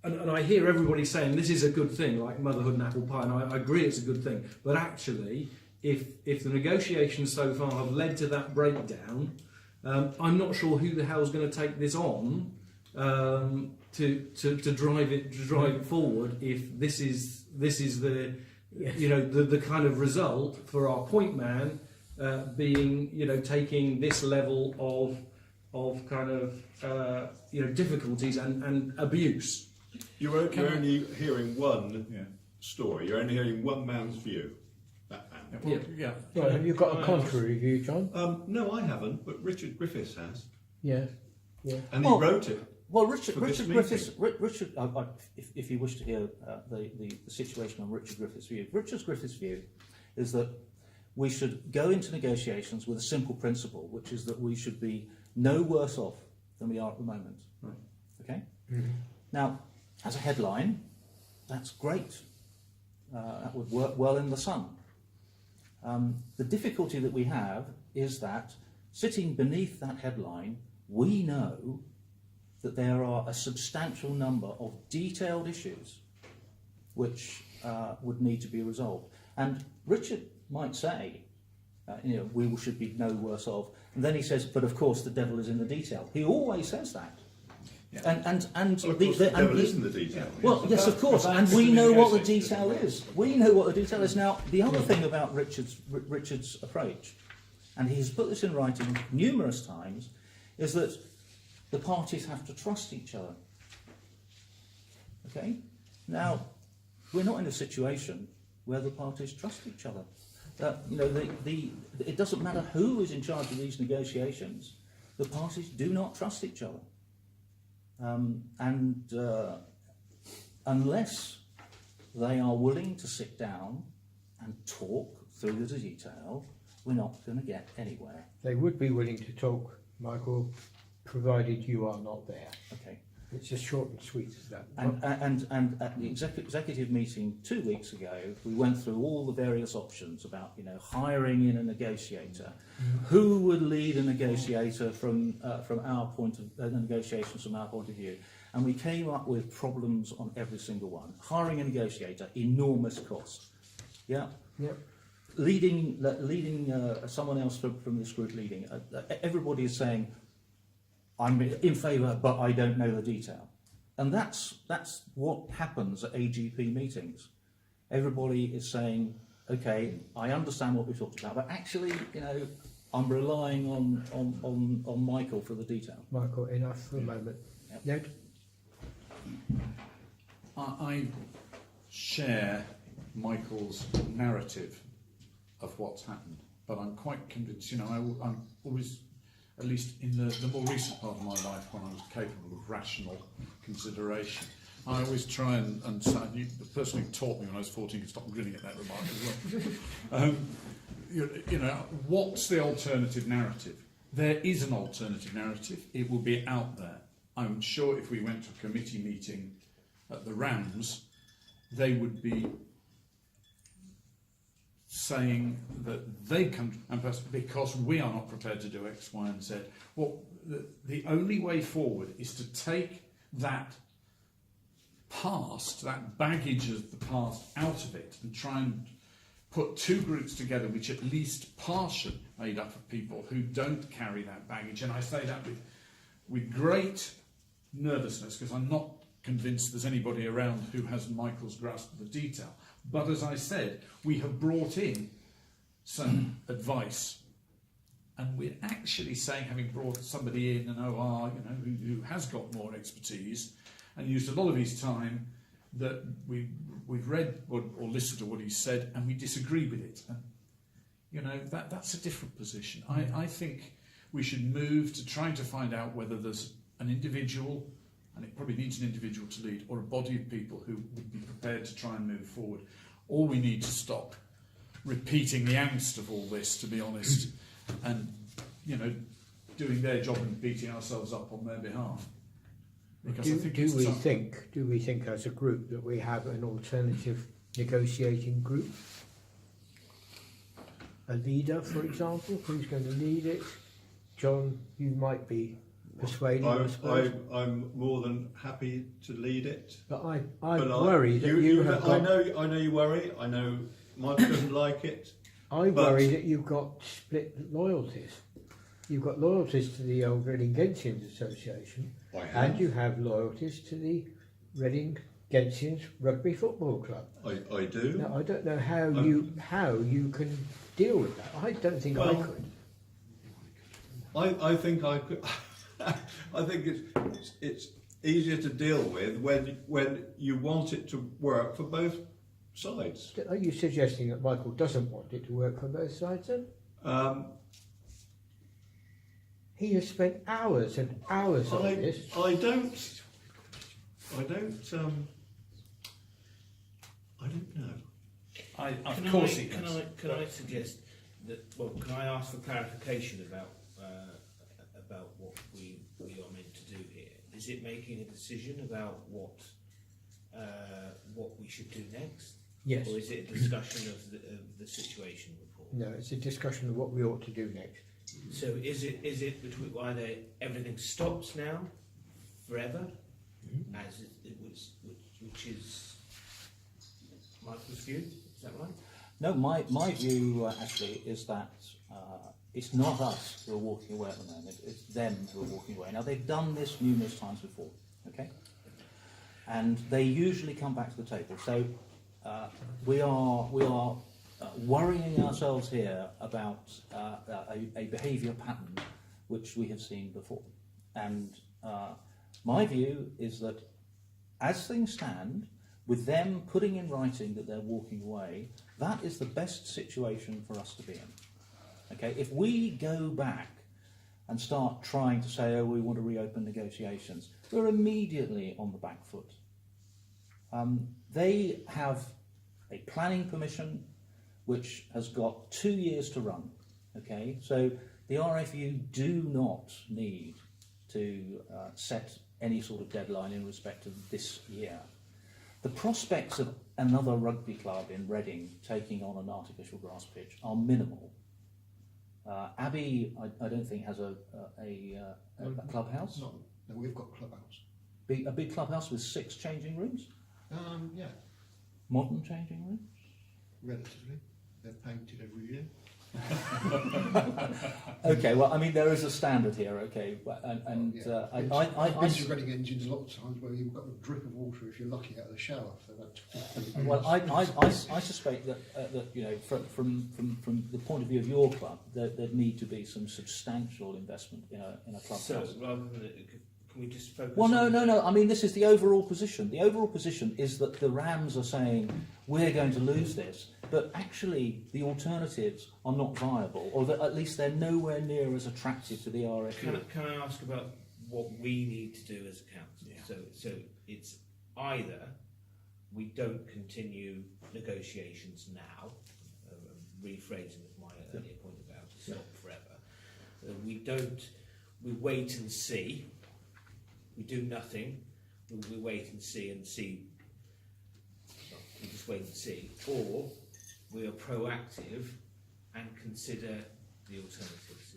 and I hear everybody saying this is a good thing, like motherhood and apple pie, and I agree it's a good thing, but actually if the negotiations so far have led to that breakdown, I'm not sure who the hell's going to take this on to drive it forward if this is the you know the kind of result for our point man being, you know, taking this level of kind of you know, difficulties and abuse. You're only hearing one story. You're only hearing one man's view. That man. Yeah. Well, have you got a contrary view, John? No, I haven't, but Richard Griffiths has. Yeah. And he wrote it. Well, for Richard this Griffiths. meeting? Richard, if you wish to hear the situation on Richard Griffiths' view, Richard Griffiths' view is that we should go into negotiations with a simple principle, which is that we should be no worse off than we are at the moment. Right. Okay. Mm-hmm. Now, as a headline, that's great. That would work well in the sun. The difficulty that we have is that sitting beneath that headline, we know that there are a substantial number of detailed issues which would need to be resolved. And Richard might say, we should be no worse off. And then he says, but of course the devil is in the detail. He always says that. Yeah. And Well, of course, the devil is in the detail. Well, yes, of course, and we know what the detail is. We know what the detail is. Now, the other thing about Richard's approach, and he's put this in writing numerous times, is that the parties have to trust each other. Okay? Now, we're not in a situation where the parties trust each other. It doesn't matter who is in charge of these negotiations, the parties do not trust each other. Unless they are willing to sit down and talk through the detail, we're not going to get anywhere. They would be willing to talk, Michael, provided you are not there. Okay. It's as short and sweet as that. And at the executive meeting 2 weeks ago, we went through all the various options about, hiring in a negotiator. Who would lead a negotiator from our point of negotiations from our point of view? And we came up with problems on every single one. Hiring a negotiator, enormous cost. Yeah. Yep. Leading someone else from this group leading. Everybody is saying, I'm in favour, but I don't know the detail. And that's what happens at AGP meetings. Everybody is saying, okay, I understand what we talked about, but actually, I'm relying on Michael for the detail. Michael, enough for a moment. Yep. Ned? I share Michael's narrative of what's happened, but I'm quite convinced, I'm always, at least in the more recent part of my life when I was capable of rational consideration, I always try and say, the person who taught me when I was 14 could stop grinning at that remark as well. What's the alternative narrative? There is an alternative narrative. It will be out there. I'm sure if we went to a committee meeting at the Rams, they would be saying that they come, and because we are not prepared to do X, Y, and Z. Well, the only way forward is to take that past, that baggage of the past, out of it and try and put two groups together which at least partially made up of people who don't carry that baggage. And I say that with great nervousness, because I'm not convinced there's anybody around who has Michael's grasp of the detail. But as I said, we have brought in some advice, and we're actually saying, having brought somebody in, an OR, who has got more expertise and used a lot of his time, that we've read or listened to what he said, and we disagree with it. And that's a different position. I think we should move to trying to find out whether there's an individual, and it probably needs an individual to lead, or a body of people who would be prepared to try and move forward. Or we need to stop repeating the angst of all this, to be honest, and doing their job and beating ourselves up on their behalf. Because Do we think as a group that we have an alternative negotiating group? A leader, for example, who's going to lead it? John, you might be persuading us. I'm more than happy to lead it. But I worry that you have got... I know you worry. I know Mike doesn't like it. I worry that you've got split loyalties. You've got loyalties to the old Reading Gentians Association, and you have loyalties to the Reading Gentians Rugby Football Club. I do. Now, I don't know how you can deal with that. I don't think I could. I think I could. I think it's easier to deal with when you want it to work for both sides. Are you suggesting that Michael doesn't want it to work for both sides then? He has spent hours and hours on this. I don't know. Of course he Can has. I suggest that? Well, can I ask for clarification about what we are meant to do here? Is it making a decision about what we should do next? Yes. Or is it a discussion of the situation report? No, it's a discussion of what we ought to do next. So is it between either everything stops now, forever, as it was, which is Michael's view? Is that right? No, my view actually is that it's not us who are walking away at the moment, it's them who are walking away. Now, they've done this numerous times before, okay? And they usually come back to the table. So we are worrying ourselves here about a behaviour pattern which we have seen before. And my view is that as things stand, with them putting in writing that they're walking away, that is the best situation for us to be in. Okay, if we go back and start trying to say, oh, we want to reopen negotiations, we're immediately on the back foot. They have a planning permission which has got 2 years to run. Okay, so the RFU do not need to set any sort of deadline in respect of this year. The prospects of another rugby club in Reading taking on an artificial grass pitch are minimal. Abbey, I don't think, has a clubhouse. No, we've got clubhouse. A big clubhouse with 6 changing rooms? Yeah, Modern changing rooms? relatively. They're painted every year. Okay, well, I mean, there is a standard here, okay, and Yeah. I've been to Reading engines a lot of times where you've got a drip of water if you're lucky out of the shower for about 20 minutes. well, I suspect that you know, from the point of view of your club, there'd need to be some substantial investment in a clubhouse. So rather than can we just focus? Well, on no. I mean, this is the overall position. The overall position is that the Rams are saying we're going to lose this, but actually the alternatives are not viable, or that at least they're nowhere near as attractive to the RFU. Can I ask about what we need to do as a council? Yeah. So it's either we don't continue negotiations now, rephrasing of my earlier point about it's not forever. We wait and see. We do nothing. We wait and see. Well, we just wait and see, or we are proactive and consider the alternatives.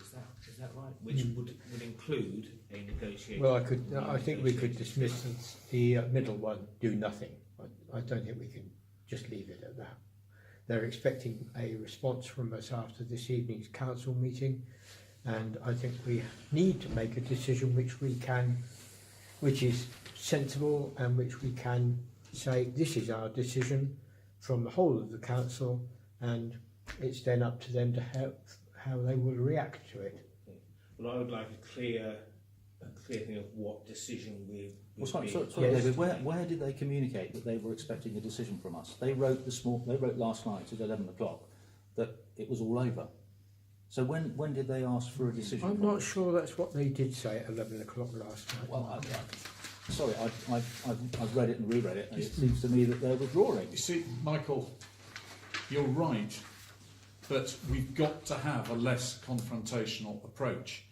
Is that right? Which would include a negotiation. Well, I think we could dismiss the middle one, do nothing. I don't think we can just leave it at that. They're expecting a response from us after this evening's council meeting, and I think we need to make a decision which is sensible and which we can say this is our decision from the whole of the council, and it's then up to them to how they will react to it. Well, I would like a clear thing of what decision we. Well, sorry, Yes. David. Where did they communicate that they were expecting a decision from us? They wrote last night at 11 o'clock that it was all over. So when did they ask for a decision? I'm from not us? sure that's what they did say at 11 o'clock last night. Well, sorry, I've read it and reread it, and it seems to me that they're withdrawing. You see, Michael, you're right, but we've got to have a less confrontational approach,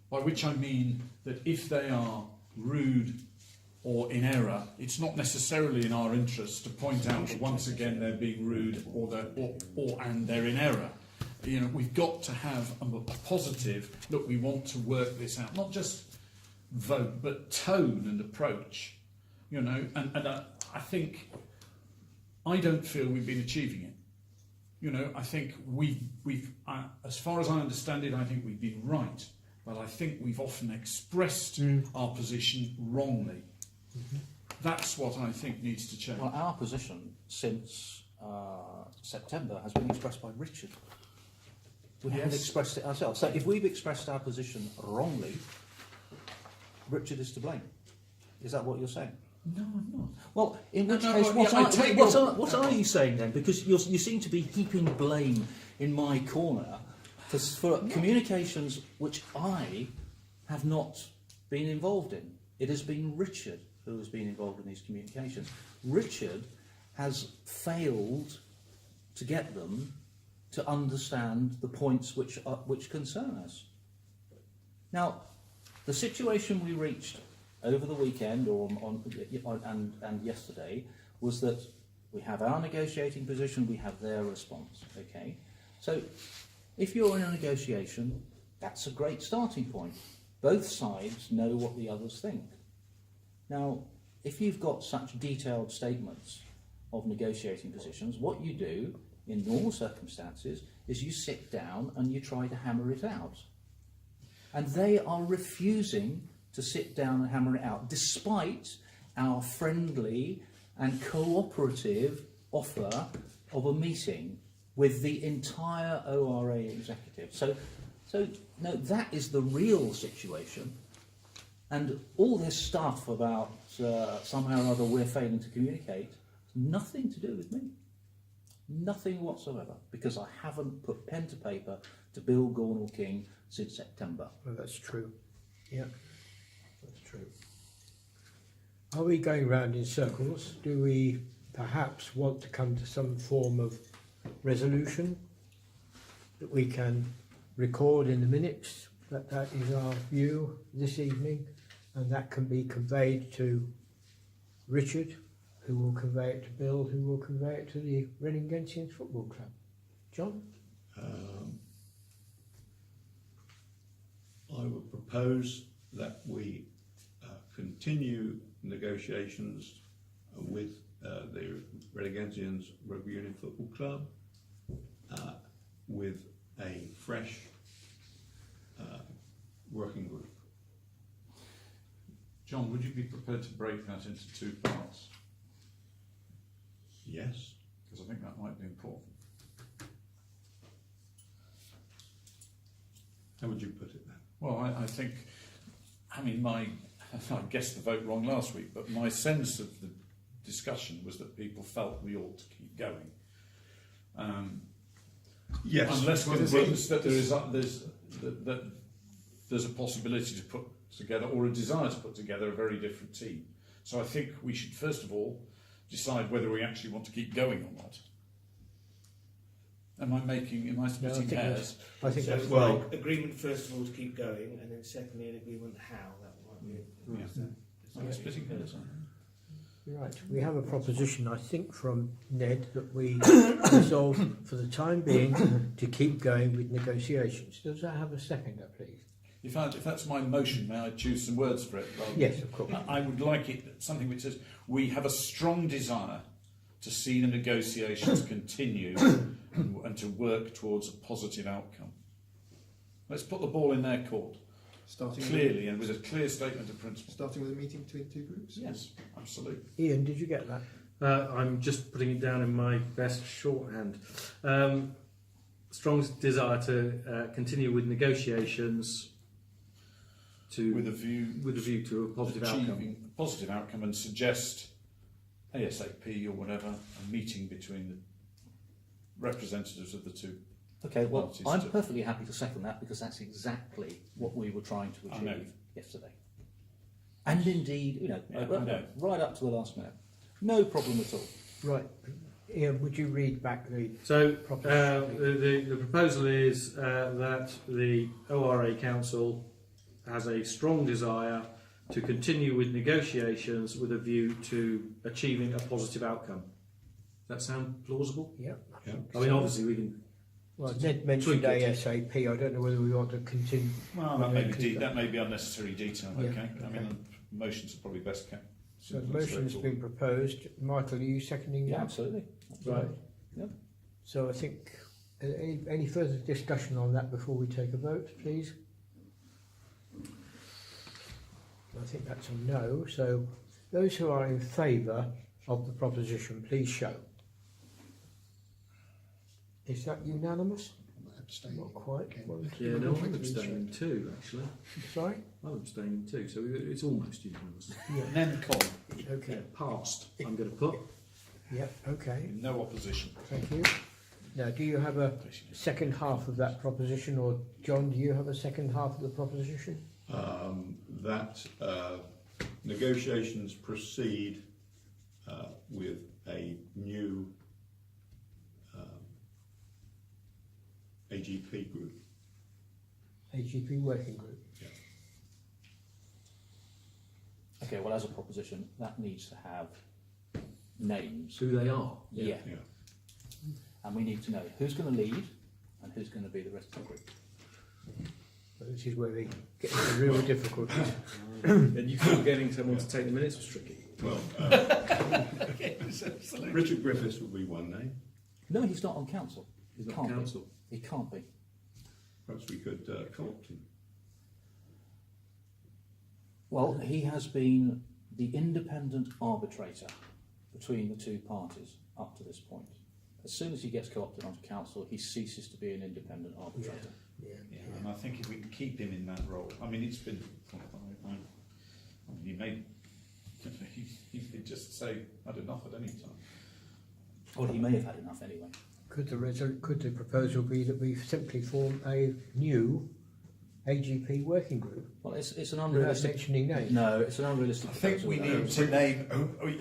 by which I mean that if they are rude or in error, it's not necessarily in our interest to point out that once again they're being rude and they're in error. You know, we've got to have a positive, look, we want to work this out, not just vote, but tone and approach, you know, and I think, I don't feel we've been achieving it. You know, I think we've as far as I understand it, I think we've been right, but I think we've often expressed our position wrongly. Mm-hmm. That's what I think needs to change. Well, our position since September has been expressed by Richard. We haven't expressed it ourselves. So if we've expressed our position wrongly, Richard is to blame. Is that what you're saying? No, I'm not. Well, in which No, case, yeah, what are you saying then? Because you seem to be heaping blame in my corner for communications which I have not been involved in. It has been Richard who has been involved in these communications. Richard has failed to get them to understand the points which concern us. Now, the situation we reached over the weekend and yesterday was that we have our negotiating position, we have their response. Okay, so if you're in a negotiation, that's a great starting point. Both sides know what the others think. Now, if you've got such detailed statements of negotiating positions, what you do in normal circumstances is you sit down and you try to hammer it out. And they are refusing to sit down and hammer it out, despite our friendly and cooperative offer of a meeting with the entire ORA executive. So no, that is the real situation. And all this stuff about somehow or other we're failing to communicate, nothing to do with me. Nothing whatsoever, because I haven't put pen to paper to Bill Gornall King since September. Well, that's true. Yeah, that's true. Are we going round in circles? Do we perhaps want to come to some form of resolution that we can record in the minutes that is our view this evening, and that can be conveyed to Richard, who will convey it to Bill, who will convey it to the Reading Gentians Football Club? John? I would propose that we continue negotiations with the Reading Gentians Rugby Union Football Club with a fresh working group. John, would you be prepared to break that into two parts? Yes. Because I think that might be important. How would you put it then? Well, I think, I mean, I guessed the vote wrong last week, but my sense of the discussion was that people felt we ought to keep going. Yes. Unless convinced that there's a possibility to put together, or a desire to put together, a very different team. So I think we should first of all decide whether we actually want to keep going or not. Am I splitting hairs? I think So that's well. right. agreement first of all to keep going, and then secondly an agreement how that might be. Am I splitting hairs? Right. We have a proposition, I think, from Ned that we resolve for the time being to keep going with negotiations. Does that have a seconder, please? If that's my motion, may I choose some words for it? Yes, of course. I would like it something which says we have a strong desire to see the negotiations continue and to work towards a positive outcome. Let's put the ball in their court clearly and with a clear statement of principle. Starting with a meeting between two groups? Yes, absolutely. Ian, did you get that? I'm just putting it down in my best shorthand. Strong desire to continue with negotiations With a view to a positive achieving outcome. a positive outcome, and suggest ASAP or whatever a meeting between the representatives of the two. Okay, well, parties I'm to- perfectly happy to second that, because that's exactly what we were trying to I know. achieve yesterday. And indeed, Yeah, I know. right up to the last minute. No problem at all. Right. Ian, would you read back the So proposition? the proposal is that the ORA Council has a strong desire to continue with negotiations with a view to achieving a positive outcome. Does that sound plausible? Yeah. Yeah. I mean, obviously we can. Well, Ned mentioned Tweak it. ASAP. I don't know whether we want to continue. Well, that may be unnecessary detail. Yeah, Okay. I okay. mean, motions are probably best kept. So the simple and motion's straightforward. been proposed. Michael, are you seconding Yeah, that? absolutely. Right. Yep. So I think any further discussion on that before we take a vote, please? I think that's a no. So those who are in favour of the proposition, please show. Is that unanimous? Abstain. Not quite. Okay. One, Yeah, two, no, three, I'm abstaining too, actually. Sorry? I'm abstaining too, so it's almost unanimous. Yeah. Then Con, Okay. Passed, I'm going to put. Yeah. Okay. no opposition. Thank you. Now, do you have a second half of that proposition, or John, do you have a second half of the proposition? that negotiations proceed with a new AGP group. AGP working group. Okay, well, as a proposition, that needs to have names. Who they are. Yeah. Yeah. And we need to know who's going to lead and who's going to be the rest of the group. This is where we get into real difficulties. And you thought getting someone to take the minutes was tricky. Well, Richard Griffiths would be one name. No, he's not on council. He's He not can't council. be. He can't be. Perhaps we could co-opt him. Well, he has been the independent arbitrator between the two parties up to this point. As soon as he gets co-opted onto council, he ceases to be an independent arbitrator. Yeah, and I think if we can keep him in that role, I mean, it's been. I mean, he may just say, "I'd enough" at any time. Well, he may have had enough anyway. Could the proposal be that we simply form a new AGP working group? Well, it's an Without unrealistic. mentioning names. No, it's an unrealistic. I think proposal. we need to name.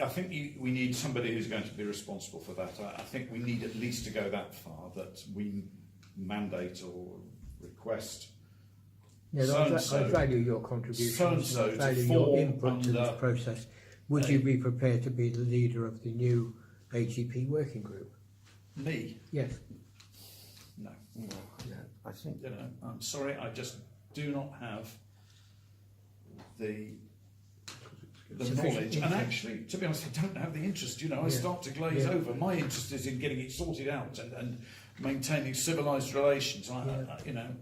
I think we need somebody who's going to be responsible for that. I think we need at least to go that far that we mandate or request. Yeah, I value your contributions. So-and-so I value to your form input to this under process. Would you be prepared to be the leader of the new AGP working group? Me? Yes. No. I think You know, I'm sorry, I just do not have the knowledge, and actually, to be honest, I don't have the interest. You know, I start to glaze over. My interest is in getting it sorted out and maintaining civilised relations. You know.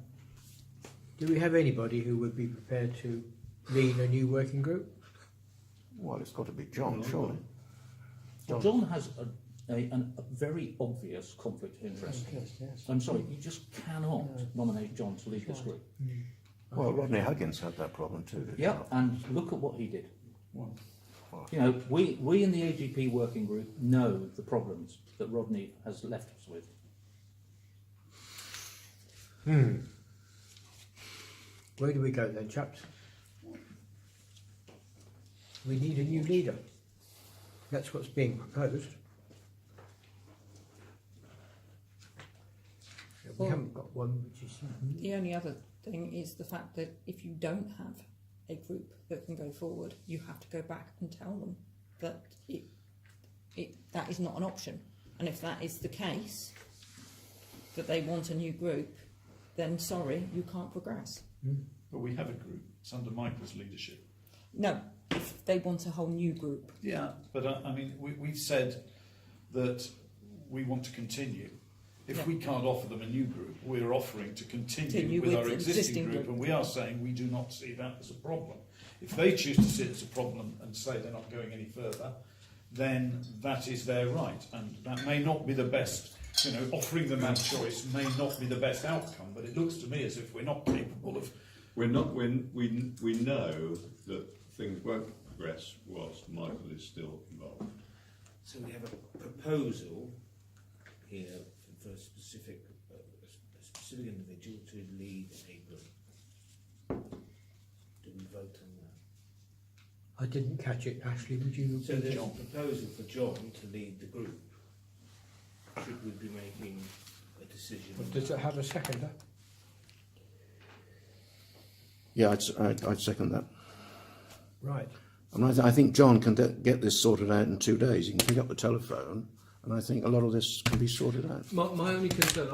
Do we have anybody who would be prepared to lead a new working group? well, it's got to be John, surely. Well, John has a very obvious conflict of interest. Yes. I'm sorry, you just cannot nominate John to lead this group. Well, Rodney Huggins had that problem too. Didn't Yeah, and look at what he did. Well, You know, we in the AGP working group know the problems that Rodney has left us with. Where do we go then, chaps? We need a new leader. That's what's being proposed. We haven't got one, which is... The only other thing is the fact that if you don't have a group that can go forward, you have to go back and tell them that that is not an option. And if that is the case, that they want a new group, then sorry, you can't progress. but we have a group. It's under Michael's leadership. No, if they want a whole new group. Yeah, but I mean, we've said that we want to continue. If we can't offer them a new group, we're offering to continue with our existing group, and we are saying we do not see that as a problem. If they choose to see it as a problem and say they're not going any further, then that is their right, and that may not be the best. You know, offering them that choice may not be the best outcome, but it looks to me as if we're not capable of. We're not. We know that things won't progress whilst Michael is still involved. So we have a proposal here for a specific individual to lead a group. Do we vote on that? I didn't catch it, Ashley. Would you... So there's a proposal for John to lead the group. Should we be making a decision? Does it have a seconder? Yeah, I'd second that. Right. And I think John can get this sorted out in 2 days. He can pick up the telephone, and I think a lot of this can be sorted out. My only concern,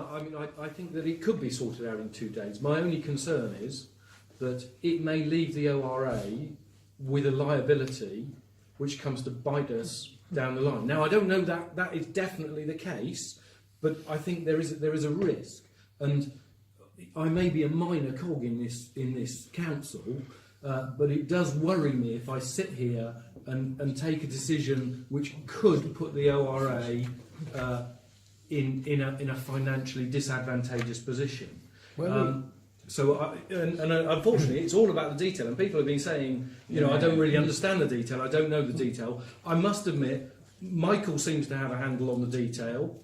I think that it could be sorted out in 2 days. My only concern is that it may leave the ORA with a liability which comes to bite us down the line. Now, I don't know that is definitely the case, but I think there is a risk, and I may be a minor cog in this council, but it does worry me if I sit here and take a decision which could put the ORA in a financially disadvantageous position. Unfortunately, it's all about the detail, and people have been saying, I don't really understand the detail, I don't know the detail. I must admit, Michael seems to have a handle on the detail.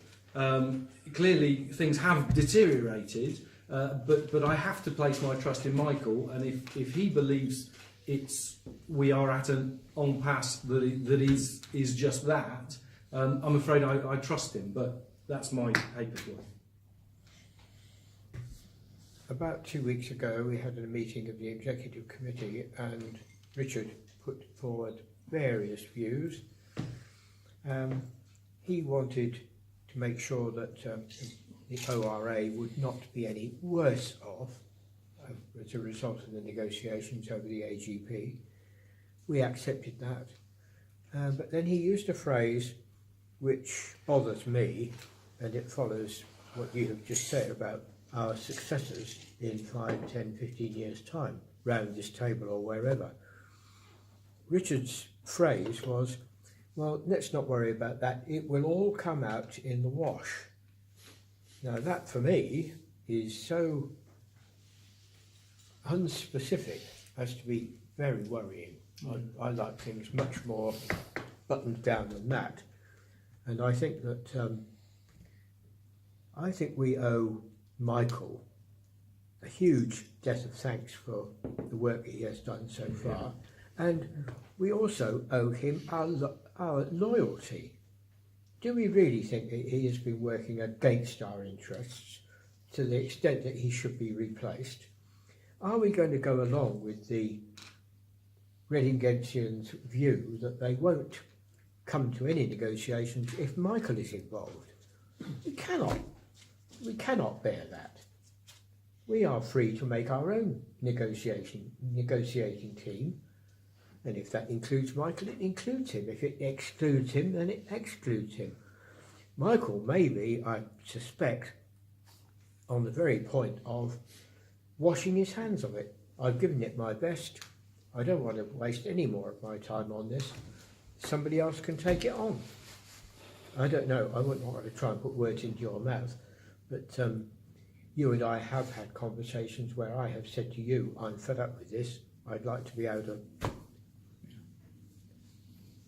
Clearly, things have deteriorated, But I have to place my trust in Michael, and if he believes we are at an impasse that is just that, I'm afraid I trust him. But that's my paper's worth. About 2 weeks ago, we had a meeting of the executive committee, and Richard put forward various views. He wanted to make sure that the ORA would not be any worse off as a result of the negotiations over the AGP. We accepted that. But then he used a phrase which bothers me, and it follows what you have just said about our successors in 5, 10, 15 years' time, round this table or wherever. Richard's phrase was, well, let's not worry about that, it will all come out in the wash. Now that for me is so unspecific as to be very worrying. I like things much more buttoned down than that, and I think that we owe Michael a huge debt of thanks for the work he has done so far, and we also owe him our loyalty. Do we really think that he has been working against our interests to the extent that he should be replaced? Are we going to go along with the Readingensians' view that they won't come to any negotiations if Michael is involved? We cannot bear that. We are free to make our own negotiating team, and if that includes Michael, it includes him. If it excludes him, then it excludes him. Michael may be, I suspect, on the very point of washing his hands of it. I've given it my best. I don't want to waste any more of my time on this. Somebody else can take it on. I don't know. I wouldn't want to try and put words into your mouth, but you and I have had conversations where I have said to you, I'm fed up with this. I'd like to be able to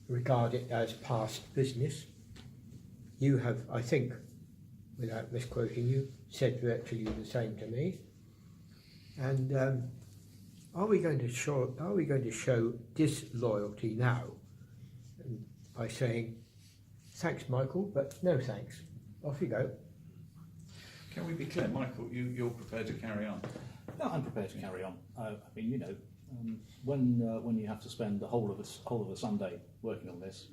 regard it as past business. You have, I think, without misquoting you, said virtually the same to me. And are we going to show disloyalty now by saying thanks, Michael, but no thanks? Off you go. Can we be clear, Michael? You're prepared to carry on? No, I'm prepared to carry on. I mean, you know, when you have to spend the whole of a Sunday working on this,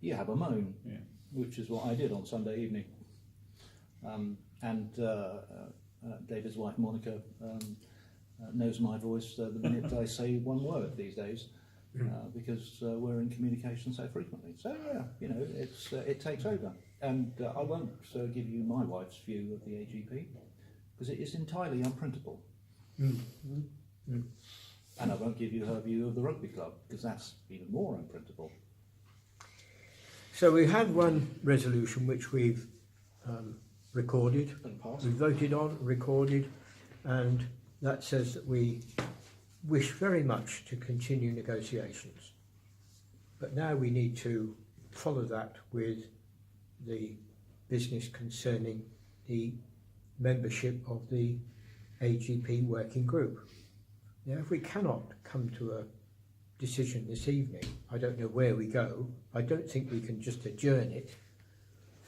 you have a moan, which is what I did on Sunday evening. And David's wife Monica knows my voice the minute I say one word these days, because we're in communication so frequently. So yeah, you know, it takes over. And I won't give you my wife's view of the AGP, because it is entirely unprintable. And I won't give you her view of the rugby club, because that's even more unprintable. So we had one resolution which we've recorded, we voted on, recorded, and that says that we wish very much to continue negotiations. But now we need to follow that with the business concerning the membership of the AGP working group. Now, if we cannot come to a decision this evening, I don't know where we go. I don't think we can just adjourn it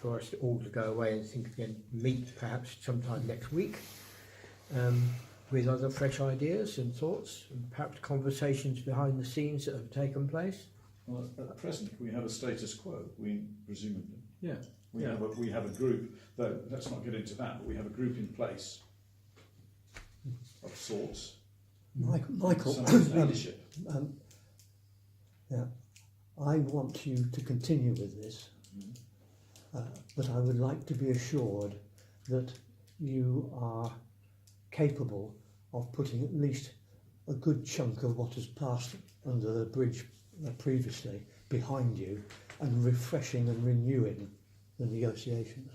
for us all to go away and think again, meet perhaps sometime next week with other fresh ideas and thoughts and perhaps conversations behind the scenes that have taken place. Well, at present we have a status quo, presumably. Yeah. We have a group, though let's not get into that, but we have a group in place of sorts. Michael, some leadership. Yeah, I want you to continue with this, but I would like to be assured that you are capable of putting at least a good chunk of what has passed under the bridge previously behind you and refreshing and renewing the negotiations.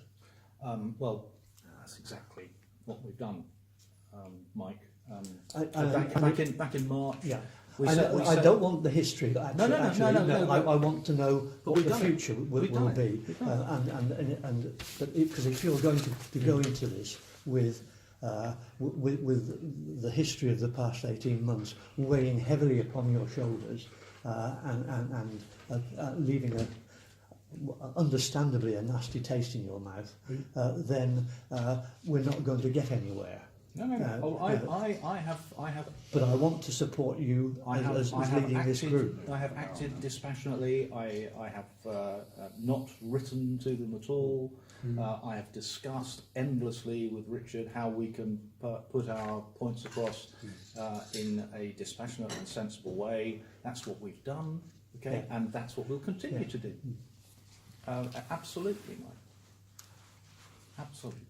Well, that's exactly what we've done, Mike. Back in March. Yeah. I don't want the history. Actually, No. I want to know what the future will be, and because if you're going to go into this with with the history of the past 18 months weighing heavily upon your shoulders and leaving understandably a nasty taste in your mouth, then we're not going to get anywhere. No. I have. But I want to support you as leading this group. I have acted dispassionately. I have not written to them at all. I have discussed endlessly with Richard how we can put our points across in a dispassionate and sensible way. That's what we've done, okay, and that's what we'll continue to do. Absolutely, Mike. Absolutely.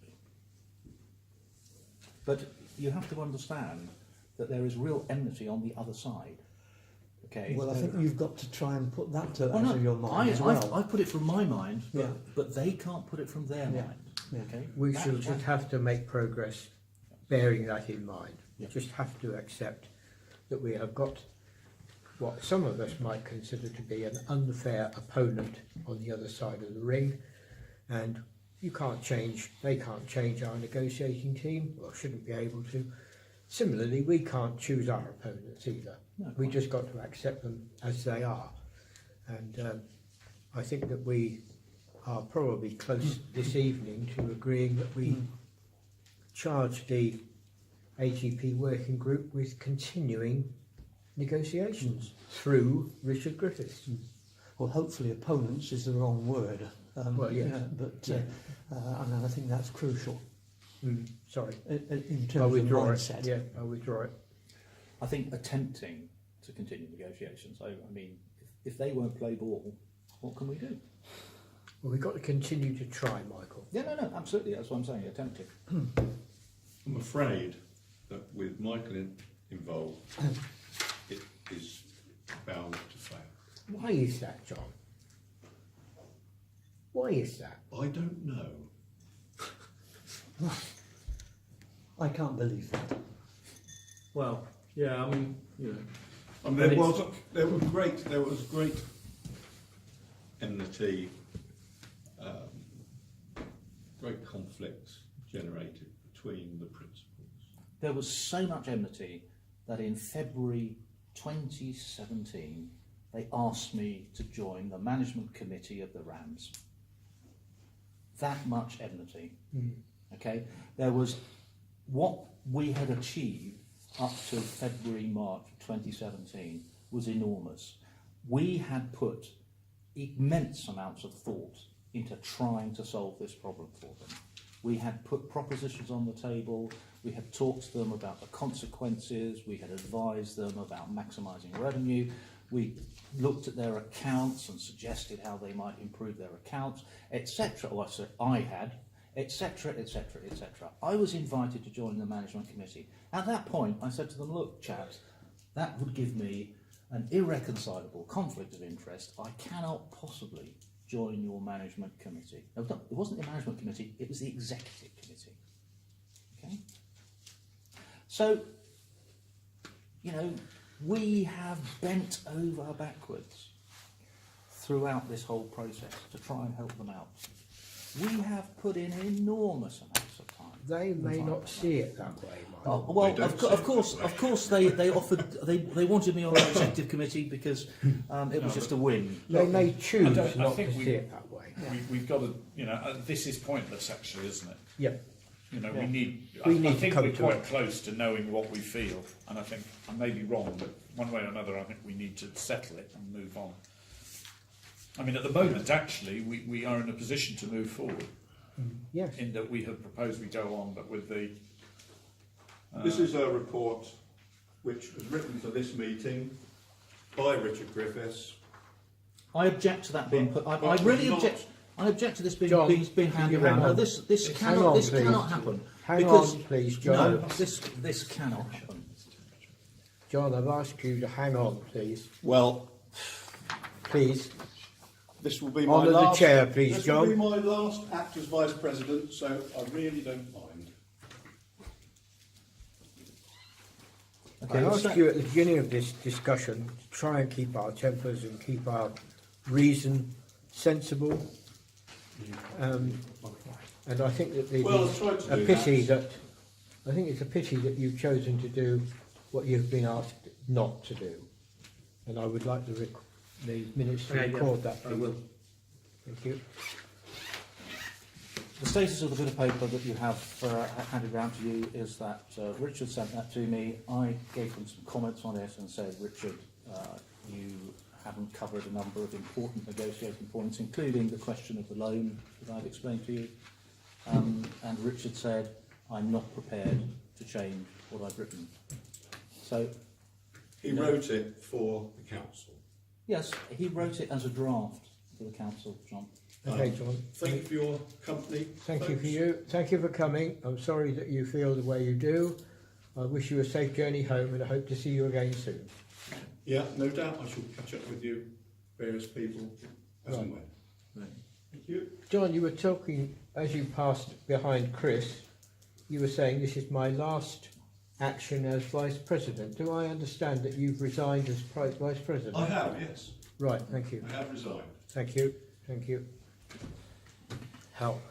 But you have to understand that there is real enmity on the other side. Okay. Well, I think you've got to try and put that out of your mind as well. I put it from my mind, but they can't put it from their mind. Yeah. Okay. We should just have to make progress bearing that in mind. We just have to accept that we have got what some of us might consider to be an unfair opponent on the other side of the ring, and you can't change, they can't change our negotiating team, or shouldn't be able to. Similarly, we can't choose our opponents either. No, we just got to accept them as they are. And I think that we are probably close this evening to agreeing that we charge the AGP working group with continuing negotiations through Richard Griffiths. Well, hopefully opponents is the wrong word. Well, yes. And I think that's crucial. Sorry. In terms of mindset. Yeah, I'll withdraw it. I think attempting to continue negotiations. I mean, if they won't play ball, what can we do? Well, we've got to continue to try, Michael. Yeah, no, absolutely. That's what I'm saying. Attempting. I'm afraid that with Michael involved, it is bound to fail. Why is that, John? Why is that? I don't know. I can't believe that. Well, yeah, I mean, you know. I mean, there was great enmity, great conflict generated between the principals. There was so much enmity that in February 2017 they asked me to join the management committee of the Rams. That much enmity. Okay, there was what we had achieved up to February, March 2017 was enormous. We had put immense amounts of thought into trying to solve this problem for them. We had put propositions on the table, we had talked to them about the consequences, we had advised them about maximising revenue, we looked at their accounts and suggested how they might improve their accounts, etc. Or I had, etc., etc., etc. I was invited to join the management committee. At that point, I said to them, look, chaps, that would give me an irreconcilable conflict of interest. I cannot possibly join your management committee. No, it wasn't the management committee, it was the executive committee. Okay? So, you know, we have bent over backwards throughout this whole process to try and help them out. We have put in enormous amounts of time. They may not see it that way, Michael. Oh, well, of course, they offered. They wanted me on the executive committee because it was just a win. They may choose not to we- see it that way. We've got to, you know, this is pointless actually, isn't it? Yeah. You know, Yeah. we need. We I need to think come we're to quite it. close to knowing what we feel, and I think I may be wrong, but one way or another, I think we need to settle it and move on. I mean, at the moment, actually, we are in a position to move forward. Yes. In that we have proposed we go on, but with the. This is a report which was written for this meeting by Richard Griffiths. I object to that being put. I really object. I object to this being John, being handed hang around. No, on. this Hang cannot. on, This please. cannot happen. Hang because, on, please, John. No, this cannot happen. John, I've asked you to hang on, please. Well, Please. this will be my Honour the last. chair, please, this John. will be my last act as vice president, so I really don't mind. Okay, I what's asked that? you at the beginning of this discussion to try and keep our tempers and keep our reason sensible. And I think that Well, I've tried to a do pity that. that I think it's a pity that you've chosen to do what you've been asked not to do. And I would like the minutes to record that. I will. Thank you. The status of the bit of paper that you have handed round to you is that Richard sent that to me. I gave him some comments on it and said, Richard, you haven't covered a number of important negotiating points, including the question of the loan that I've explained to you. And Richard said, I'm not prepared to change what I've written. So He wrote it for the council. yes, he wrote it as a draft for the council, John. Okay, John. Thank you for your company. Thank you for folks. you. Thank you for coming. I'm sorry that you feel the way you do. I wish you a safe journey home, and I hope to see you again soon. Yeah, no doubt I shall catch up with you, various people, as and when. Thank you. John, you were talking, as you passed behind Chris, you were saying this is my last action as Vice President. Do I understand that you've resigned as Vice President? I have, yes. Right, thank you. I have resigned. Thank you. Thank you. Help.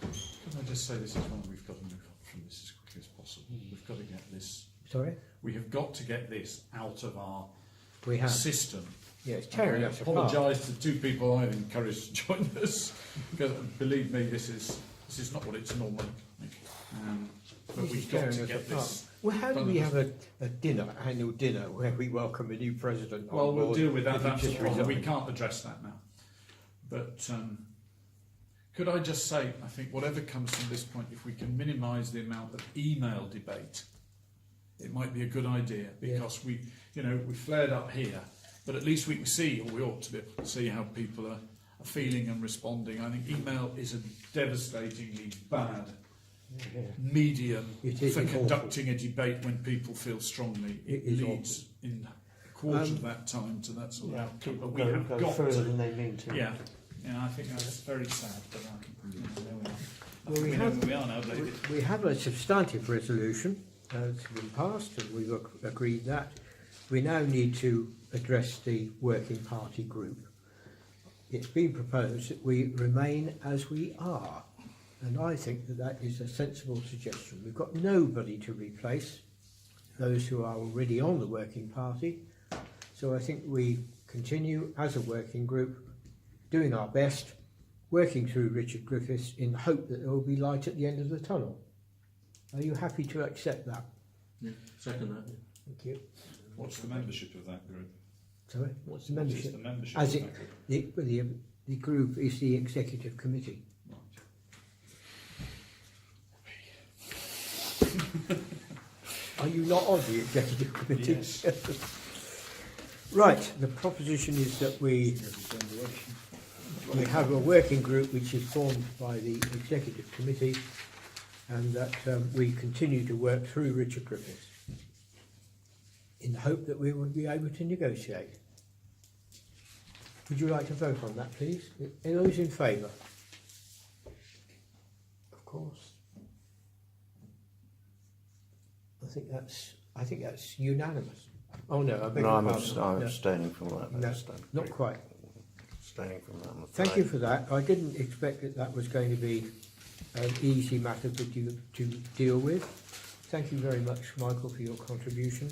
Can I just say this is one we've got to move on from this as quickly as possible. We've got to get this. Sorry? We have got to get this out of our We have. system. Yeah, it's And I tearing us apart. apologise to two people I've encouraged to join us, because believe me, this is not what it's normally like. But This is we've got tearing to us get apart. this. Well, how do done we as- have a dinner, annual dinner, where we welcome a new president on Well, we'll board deal with that. if he That's the just problem. We resigned? can't address that now. But could I just say, I think whatever comes from this point, if we can minimise the amount of email debate, it might be a good idea, because we flared up here, but at least we can see, or we ought to be able to see, how people are feeling and responding. I think email is a devastatingly bad medium It is for awful. conducting a debate when people feel strongly. It It is leads in a quarter of that time to that sort of Yeah, outcome. people But we have go got further to. than they mean to. Yeah, I think that's very sad, but there we are. Well, we know have- where we are now, David. We have a substantive resolution that's been passed, and we've agreed that. We now need to address the working party group. It's been proposed that we remain as we are, and I think that that is a sensible suggestion. We've got nobody to replace those who are already on the working party, so I think we continue as a working group, doing our best, working through Richard Griffiths in hope that there will be light at the end of the tunnel. Are you happy to accept that? Yeah, second that. Thank you. What's the membership of that group? Sorry, what's the What is membership? the membership As of it, that group? the group is the executive committee. Are you not on the executive committee? Yes. Right, the proposition is that we have a working group which is formed by the executive committee, and that we continue to work through Richard Griffiths in the hope that we will be able to negotiate. Would you like to vote on that, please? Are those in favour? Of course. I think that's unanimous. Oh no, I beg No, your I'm pardon. No. abstaining from that. No, not quite. Abstaining from that, I'm afraid. Thank you for that. I didn't expect that was going to be an easy matter to deal with. Thank you very much, Michael, for your contribution.